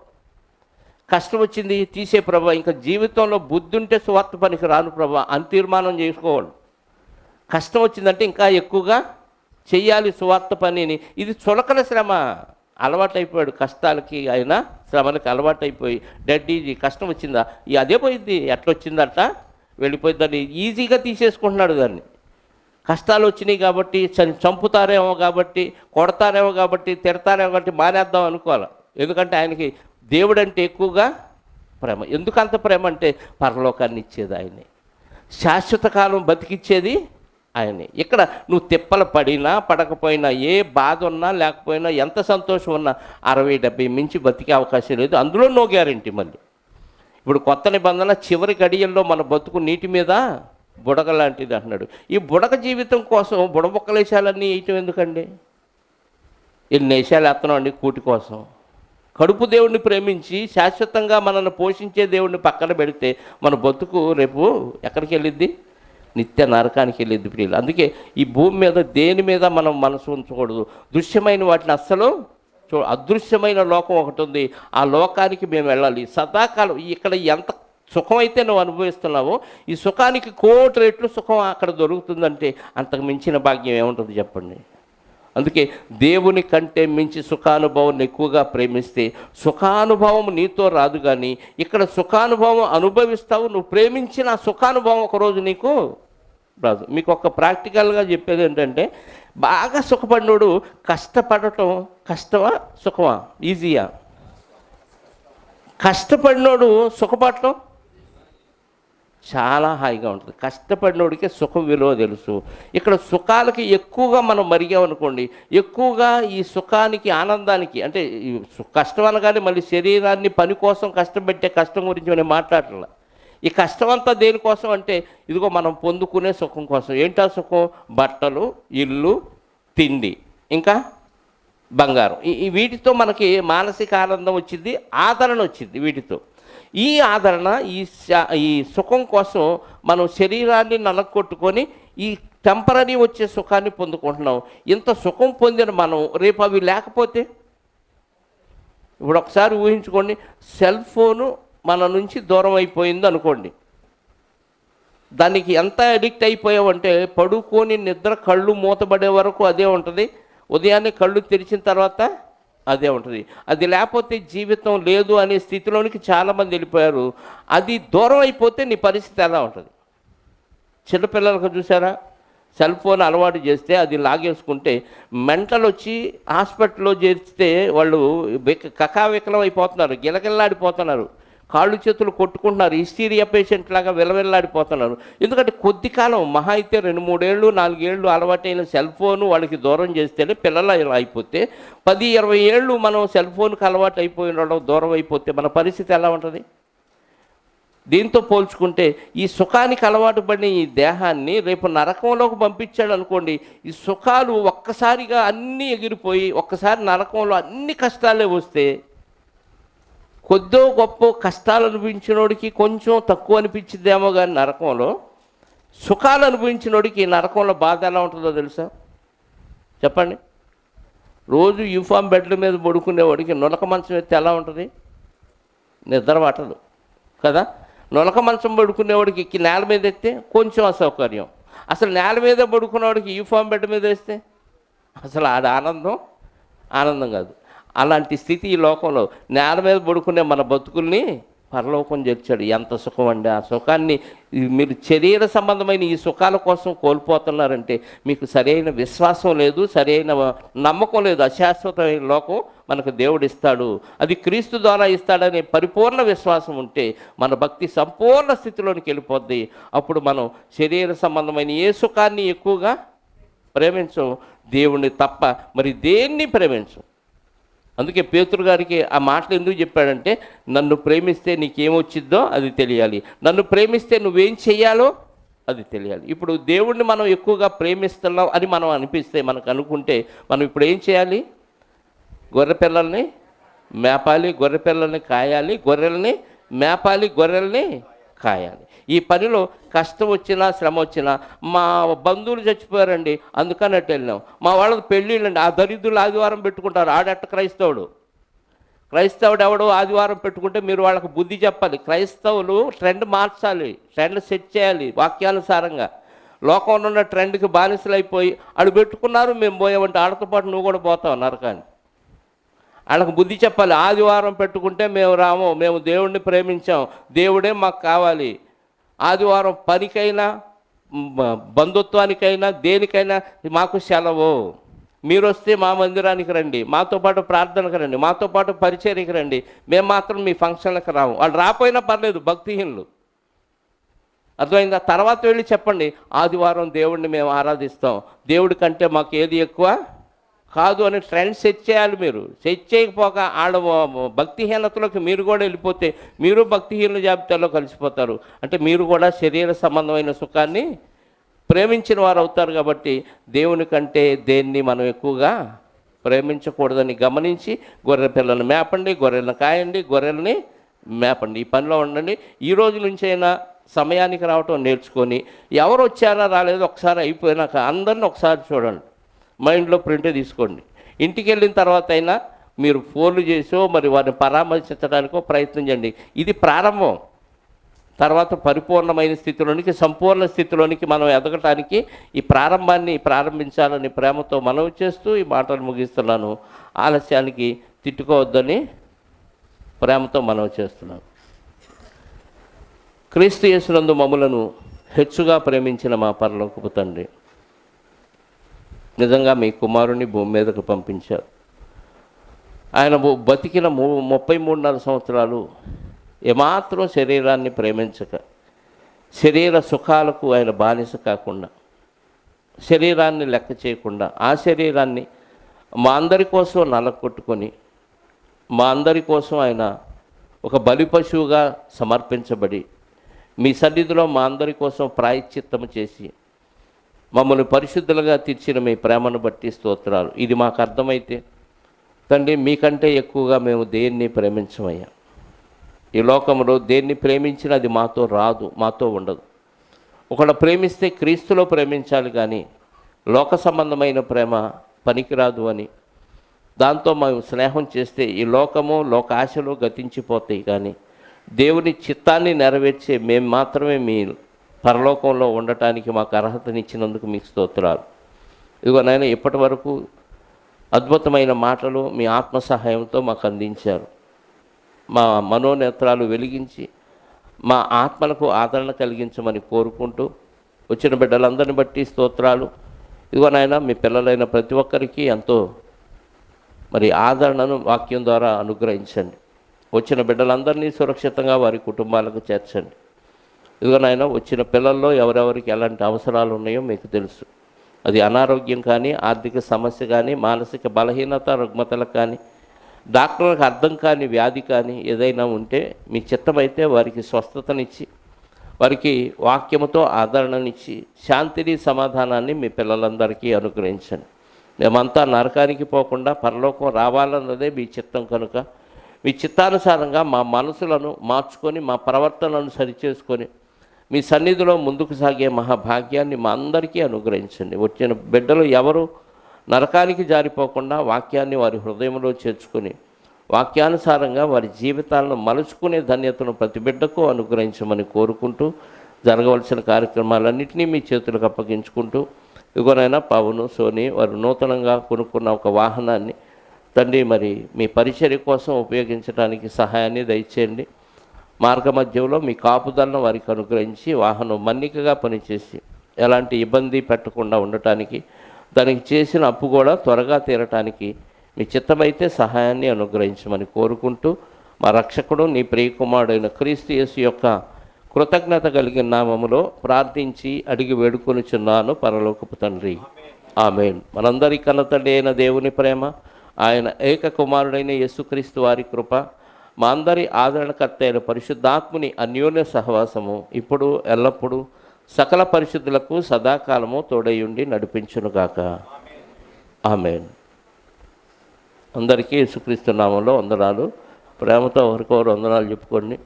కష్టం వచ్చింది తీసే ప్రభా, ఇంకా జీవితంలో బుద్ధి ఉంటే సువార్త పనికి రాను ప్రభా అని తీర్మానం చేసుకోవాలి. కష్టం వచ్చిందంటే ఇంకా ఎక్కువగా చెయ్యాలి సువార్త పనిని. ఇది చులకన శ్రమ. అలవాటైపోయాడు కష్టాలకి, ఆయన శ్రమలకి అలవాటైపోయి డెడ్ ఈజీ. కష్టం వచ్చిందా అదే పోయింది, ఎట్లా వచ్చిందట వెళ్ళిపోయింది, దాన్ని ఈజీగా తీసేసుకుంటున్నాడు. దాన్ని కష్టాలు వచ్చినాయి కాబట్టి, చంపుతారేమో కాబట్టి, కొడతారేమో కాబట్టి, తిడతారేమో కాబట్టి మానేద్దాం అనుకోవాలి. ఎందుకంటే ఆయనకి దేవుడు అంటే ఎక్కువగా ప్రేమ. ఎందుకంత ప్రేమ అంటే పరలోకాన్ని ఇచ్చేది ఆయనే, శాశ్వత కాలం బతికిచ్చేది ఆయనే. ఇక్కడ నువ్వు తిప్పలు పడినా పడకపోయినా, ఏ బాధ ఉన్నా లేకపోయినా, ఎంత సంతోషం ఉన్నా 60-70 మించి బతికే అవకాశం లేదు. అందులో నో గ్యారెంటీ. మళ్ళీ ఇప్పుడు కొత్త నిబంధన చివరి గడియల్లో మన బతుకు నీటి మీద బుడగ లాంటిది అంటున్నాడు. ఈ బుడగ జీవితం కోసం బుడబొక్కలేశాలన్నీ వేయటం ఎందుకండి? ఎన్ని వేషాలు వేస్తున్నాం అండి కూటి కోసం. కడుపు దేవుణ్ణి ప్రేమించి శాశ్వతంగా మనల్ని పోషించే దేవుణ్ణి పక్కన పెడితే మన బతుకు రేపు ఎక్కడికి వెళ్ళిద్ది? నిత్య నరకానికి వెళ్ళిద్ది ప్రియులు. అందుకే ఈ భూమి మీద దేని మీద మనం మనసు ఉంచకూడదు. దృశ్యమైన వాటిని అస్సలు అదృశ్యమైన లోకం ఒకటి ఉంది, ఆ లోకానికి మేము వెళ్ళాలి సదాకాలం. ఇక్కడ ఎంత సుఖమైతే నువ్వు అనుభవిస్తున్నావో ఈ సుఖానికి 1,000,000 రెట్లు సుఖం అక్కడ దొరుకుతుందంటే అంతకు మించిన భాగ్యం ఏముంటుంది చెప్పండి. అందుకే దేవుని కంటే మించి సుఖానుభవం ఎక్కువగా ప్రేమిస్తే సుఖానుభవం నీతో రాదు, కానీ ఇక్కడ సుఖానుభవం అనుభవిస్తావు. నువ్వు ప్రేమించిన సుఖానుభవం ఒకరోజు నీకు రాదు. మీకు ఒక ప్రాక్టికల్గా చెప్పేది ఏంటంటే, బాగా సుఖపడినోడు కష్టపడటం కష్టమా సుఖమా? ఈజీయా? కష్టపడినోడు సుఖపడటం చాలా హాయిగా ఉంటుంది. కష్టపడినోడికి సుఖం విలువ తెలుసు. ఇక్కడ సుఖాలకి ఎక్కువగా మనం మరిగామనుకోండి, ఎక్కువగా ఈ సుఖానికి ఆనందానికి, అంటే కష్టం అనగానే మళ్ళీ శరీరాన్ని పని కోసం కష్టపెట్టే కష్టం గురించి మనం మాట్లాడాలి. ఈ కష్టం అంతా దేనికోసం అంటే ఇదిగో మనం పొందుకునే సుఖం కోసం. ఏంటా సుఖం? బట్టలు, ఇల్లు, తిండి, ఇంకా బంగారం. వీటితో మనకి మానసిక ఆనందం వచ్చింది, ఆదరణ వచ్చింది. వీటితో ఈ ఆదరణ, ఈ సుఖం కోసం మనం శరీరాన్ని నలగొట్టుకొని ఈ టెంపరీ వచ్చే సుఖాన్ని పొందుకుంటున్నాం. ఇంత సుఖం పొందిన మనం రేపు అవి లేకపోతే, ఇప్పుడు ఒకసారి ఊహించుకోండి, సెల్ ఫోను మన నుంచి దూరం అయిపోయింది అనుకోండి. దానికి ఎంత అడిక్ట్ అయిపోయామంటే పడుకొని నిద్ర కళ్ళు మూతబడే వరకు అదే ఉంటుంది, ఉదయాన్నే కళ్ళు తెరిచిన తర్వాత అదే ఉంటుంది. అది లేకపోతే జీవితం లేదు అనే స్థితిలోనికి చాలామంది వెళ్ళిపోయారు. అది దూరం అయిపోతే నీ పరిస్థితి ఎలా ఉంటుంది? చిన్నపిల్లలకు చూసారా, సెల్ ఫోన్ అలవాటు చేస్తే అది లాగేసుకుంటే మెంటల్ వచ్చి హాస్పిటల్లో చేర్చితే వాళ్ళు కకావికలం అయిపోతున్నారు, గిలగిల్లాడిపోతున్నారు. కాళ్ళు చేతులు కొట్టుకుంటున్నారు, హిస్టీరియా పేషెంట్ లాగా విలవిల్లాడిపోతున్నారు. ఎందుకంటే కొద్ది కాలం మహా అయితే 2-3 ఏళ్ళు 4 ఏళ్ళు అలవాటైన సెల్ ఫోను వాళ్ళకి దూరం చేస్తేనే పిల్లలు ఇలా అయిపోతే, 10-20 ఏళ్ళు మనం సెల్ ఫోన్కి అలవాటు అయిపోయిన దూరం అయిపోతే మన పరిస్థితి ఎలా ఉంటుంది? దీంతో పోల్చుకుంటే ఈ సుఖానికి అలవాటు పడిన ఈ దేహాన్ని రేపు నరకంలోకి పంపించాడు అనుకోండి, ఈ సుఖాలు ఒక్కసారిగా అన్నీ ఎగిరిపోయి ఒక్కసారి నరకంలో అన్ని కష్టాలే వస్తే, కొద్దో గొప్ప కష్టాలు అనిపించినోడికి కొంచెం తక్కువ అనిపించిద్దేమో కానీ నరకంలో, సుఖాలు అనిపించినోడికి నరకంలో బాధ ఎలా ఉంటుందో తెలుసా? చెప్పండి. రోజు యూనిఫామ్ బెడ్ల మీద పడుకునేవాడికి నులక మంచం ఎత్తే ఎలా ఉంటుంది? నిద్ర పట్టదు కదా. నులక మంచం పడుకునేవాడికి నేల మీద ఎత్తే కొంచెం అసౌకర్యం. అసలు నేల మీద పడుకునేవాడికి యూనిఫామ్ బెడ్ మీద వేస్తే అసలు ఆడ ఆనందం కాదు. అలాంటి స్థితి ఈ లోకంలో. నేల మీద పడుకునే మన బతుకుల్ని పరలోకం చేర్చాడు. ఎంత సుఖం అండి! ఆ సుఖాన్ని మీరు శరీర సంబంధమైన ఈ సుఖాల కోసం కోల్పోతున్నారంటే మీకు సరైన విశ్వాసం లేదు, సరైన నమ్మకం లేదు. అశాశ్వతమైన లోకం మనకు దేవుడు ఇస్తాడు, అది క్రీస్తు ద్వారా ఇస్తాడనే పరిపూర్ణ విశ్వాసం ఉంటే మన భక్తి సంపూర్ణ స్థితిలోనికి వెళ్ళిపోద్ది. అప్పుడు మనం శరీర సంబంధమైన ఏ సుఖాన్ని ఎక్కువగా ప్రేమించం, దేవుణ్ణి తప్ప మరి దేన్ని ప్రేమించం. అందుకే పేతురు గారికి ఆ మాటలు ఎందుకు చెప్పాడంటే, నన్ను ప్రేమిస్తే నీకేమొచ్చిద్దో అది తెలియాలి, నన్ను ప్రేమిస్తే నువ్వేం చెయ్యాలో అది తెలియాలి. ఇప్పుడు దేవుణ్ణి మనం ఎక్కువగా ప్రేమిస్తున్నాం అని మనం అనిపిస్తే, మనకు అనుకుంటే మనం ఇప్పుడు ఏం చేయాలి? గొర్రె పిల్లల్ని మేపాలి, గొర్రె పిల్లల్ని కాయాలి, గొర్రెల్ని మేపాలి, గొర్రెల్ని కాయాలి. ఈ పనిలో కష్టం వచ్చినా శ్రమ వచ్చినా, మా బంధువులు చచ్చిపోయారండి అందుకన్నట్టు వెళ్ళినాం, మా వాళ్ళకి పెళ్ళిళ్ళండి, ఆ దరిద్రులు ఆదివారం పెట్టుకుంటారు, ఆడట్ట క్రైస్తవుడు ఎవడో ఆదివారం పెట్టుకుంటే మీరు వాళ్ళకి బుద్ధి చెప్పాలి. క్రైస్తవులు ట్రెండ్ మార్చాలి, ట్రెండ్ సెట్ చేయాలి వాక్యానుసారంగా. లోకంలో ఉన్న ట్రెండ్కి బానిసలు అయిపోయి ఆడు పెట్టుకున్నారు మేము పోయామంటే ఆడతో పాటు నువ్వు కూడా పోతావు నరకాన్ని. వాళ్ళకి బుద్ధి చెప్పాలి. ఆదివారం పెట్టుకుంటే మేము రాము, మేము దేవుణ్ణి ప్రేమించాం, దేవుడే మాకు కావాలి. ఆదివారం పనికైనా బంధుత్వానికైనా దేనికైనా మాకు సెలవు, మీరు వస్తే మా మందిరానికి రండి, మాతో పాటు ప్రార్థనకు రండి, మాతో పాటు పరిచర్యకి రండి, మేము మాత్రం మీ ఫంక్షన్లకు రాము. వాళ్ళు రాపోయినా పర్లేదు, భక్తిహీనులు. అర్థమైందా? తర్వాత వెళ్ళి చెప్పండి, ఆదివారం దేవుడిని మేము ఆరాధిస్తాం, దేవుడి కంటే మాకు ఏది ఎక్కువ కాదు అని ట్రెండ్ సెట్ చేయాలి. మీరు సెట్ చేయకపోక ఆడ భక్తిహీనతలోకి మీరు కూడా వెళ్ళిపోతే మీరు భక్తిహీనుల జాబితాలో కలిసిపోతారు. అంటే మీరు కూడా శరీర సంబంధమైన సుఖాన్ని ప్రేమించిన వారు అవుతారు. కాబట్టి దేవుని కంటే దేన్ని మనం ఎక్కువగా ప్రేమించకూడదని గమనించి గొర్రె పిల్లల్ని మేపండి, గొర్రెలను కాయండి, గొర్రెల్ని మేపండి. ఈ పనిలో ఉండండి. ఈ రోజు నుంచైనా సమయానికి రావటం నేర్చుకొని, ఎవరు వచ్చారా రాలేదో ఒకసారి అయిపోయినాక అందరిని ఒకసారి చూడండి, మైండ్లో ప్రింట్ తీసుకోండి. ఇంటికి వెళ్ళిన తర్వాత అయినా మీరు ఫోన్లు చేసో మరి వారిని పరామర్శించడానికో ప్రయత్నం చేయండి. ఇది ప్రారంభం. తర్వాత పరిపూర్ణమైన స్థితిలోనికి, సంపూర్ణ స్థితిలోనికి మనం ఎదగటానికి ఈ ప్రారంభాన్ని ప్రారంభించాలని ప్రేమతో మనవి చేస్తూ ఈ మాటలు ముగిస్తున్నాను. ఆలస్యానికి తిట్టుకోవద్దని ప్రేమతో మనవి చేస్తున్నాను. క్రీస్తు యేసునందు మమ్ములను హెచ్చుగా ప్రేమించిన మా పరలోకపు తండ్రి, నిజంగా మీ కుమారుని భూమి మీదకు పంపించారు. ఆయన బతికిన 33.5 సంవత్సరాలు ఏమాత్రం శరీరాన్ని ప్రేమించక, శరీర సుఖాలకు ఆయన బానిస కాకుండా, శరీరాన్ని లెక్క చేయకుండా, ఆ శరీరాన్ని మా అందరి కోసం నలకొట్టుకొని, మా అందరి కోసం ఆయన ఒక బలి పశువుగా సమర్పించబడి మీ సన్నిధిలో మా అందరి కోసం ప్రాయశ్చిత్తము చేసి మమ్మల్ని పరిశుద్ధులుగా తీర్చిన మీ ప్రేమను బట్టి స్తోత్రాలు. ఇది మాకు అర్థమైతే తండ్రి, మీకంటే ఎక్కువగా మేము దేన్ని ప్రేమించమయ్యా. ఈ లోకంలో దేన్ని ప్రేమించినా అది మాతో రాదు, మాతో ఉండదు. ఒకళ్ళు ప్రేమిస్తే క్రీస్తులో ప్రేమించాలి, కానీ లోక సంబంధమైన ప్రేమ పనికిరాదు అని, దాంతో మేము స్నేహం చేస్తే ఈ లోకము లోక ఆశలు గతించిపోతాయి, కానీ దేవుని చిత్తాన్ని నెరవేర్చే మేము మాత్రమే మీ పరలోకంలో ఉండటానికి మాకు అర్హతనిచ్చినందుకు మీకు స్తోత్రాలు. ఇదిగో నాయన, ఇప్పటి వరకు అద్భుతమైన మాటలు మీ ఆత్మ సహాయంతో మాకు అందించారు. మా మనోనేత్రాలు వెలిగించి మా ఆత్మలకు ఆదరణ కలిగించమని కోరుకుంటూ వచ్చిన బిడ్డలందరిని బట్టి స్తోత్రాలు. ఇదిగో నాయన, మీ పిల్లలైన ప్రతి ఒక్కరికి ఎంతో మరి ఆదరణను వాక్యం ద్వారా అనుగ్రహించండి. వచ్చిన బిడ్డలందరినీ సురక్షితంగా వారి కుటుంబాలకు చేర్చండి. ఇదిగో నాయన, వచ్చిన పిల్లల్లో ఎవరెవరికి ఎలాంటి అవసరాలు ఉన్నాయో మీకు తెలుసు. అది అనారోగ్యం కానీ, ఆర్థిక సమస్య కానీ, మానసిక బలహీనత, రుగ్మతలకు కానీ, డాక్టర్లకు అర్థం కాని వ్యాధి కానీ ఏదైనా ఉంటే మీ చిత్తమైతే వారికి స్వస్థతనిచ్చి, వారికి వాక్యముతో ఆదరణనిచ్చి, శాంతిని సమాధానాన్ని మీ పిల్లలందరికీ అనుగ్రహించండి. మేమంతా నరకానికి పోకుండా పరలోకం రావాలన్నదే మీ చిత్తం కనుక మీ చిత్తానుసారంగా మా మనసులను మార్చుకొని, మా ప్రవర్తనను సరిచేసుకొని మీ సన్నిధిలో ముందుకు సాగే మహాభాగ్యాన్ని మా అందరికీ అనుగ్రహించండి. వచ్చిన బిడ్డలు ఎవరు నరకానికి జారిపోకుండా వాక్యాన్ని వారి హృదయంలో చేర్చుకొని వాక్యానుసారంగా వారి జీవితాలను మలుచుకునే ధన్యతను ప్రతి బిడ్డకు అనుగ్రహించమని కోరుకుంటూ, జరగవలసిన కార్యక్రమాలన్నింటినీ మీ చేతులకు అప్పగించుకుంటూ, ఇదిగోనైనా పవను, సోని వారు నూతనంగా కొనుక్కున్న ఒక వాహనాన్ని తండ్రి మరి మీ పరిచర్య కోసం ఉపయోగించడానికి సహాయాన్ని దయచేయండి. మార్గ మధ్యంలో మీ కాపుదలను వారికి అనుగ్రహించి వాహనం మన్నికగా పనిచేసి ఎలాంటి ఇబ్బంది పెట్టకుండా ఉండటానికి, దానికి చేసిన అప్పు కూడా త్వరగా తీరటానికి మీ చిత్తమైతే సహాయాన్ని అనుగ్రహించమని కోరుకుంటూ, మా రక్షకుడు నీ ప్రియకుమారుడైన క్రీస్తు యేసు యొక్క కృతజ్ఞత కలిగిన నామములో ప్రార్థించి అడిగి వేడుకొనుచున్నాను పరలోకపు తండ్రి, ఆమేన్. మనందరి కన్న తండ్రి అయిన దేవుని ప్రేమ, ఆయన ఏక కుమారుడైన యేసుక్రీస్తు వారి కృప, మా అందరి ఆదరణకర్త అయిన పరిశుద్ధాత్ముని అన్యోన్య సహవాసము ఇప్పుడు ఎల్లప్పుడూ సకల పరిశుద్ధులకు సదాకాలము తోడయుండి నడిపించునుగాక. ఆమేన్. అందరికీ యేసుక్రీస్తు నామంలో వందనాలు. ప్రేమతో ఒకరికొకరు వందనాలు చెప్పుకోండి.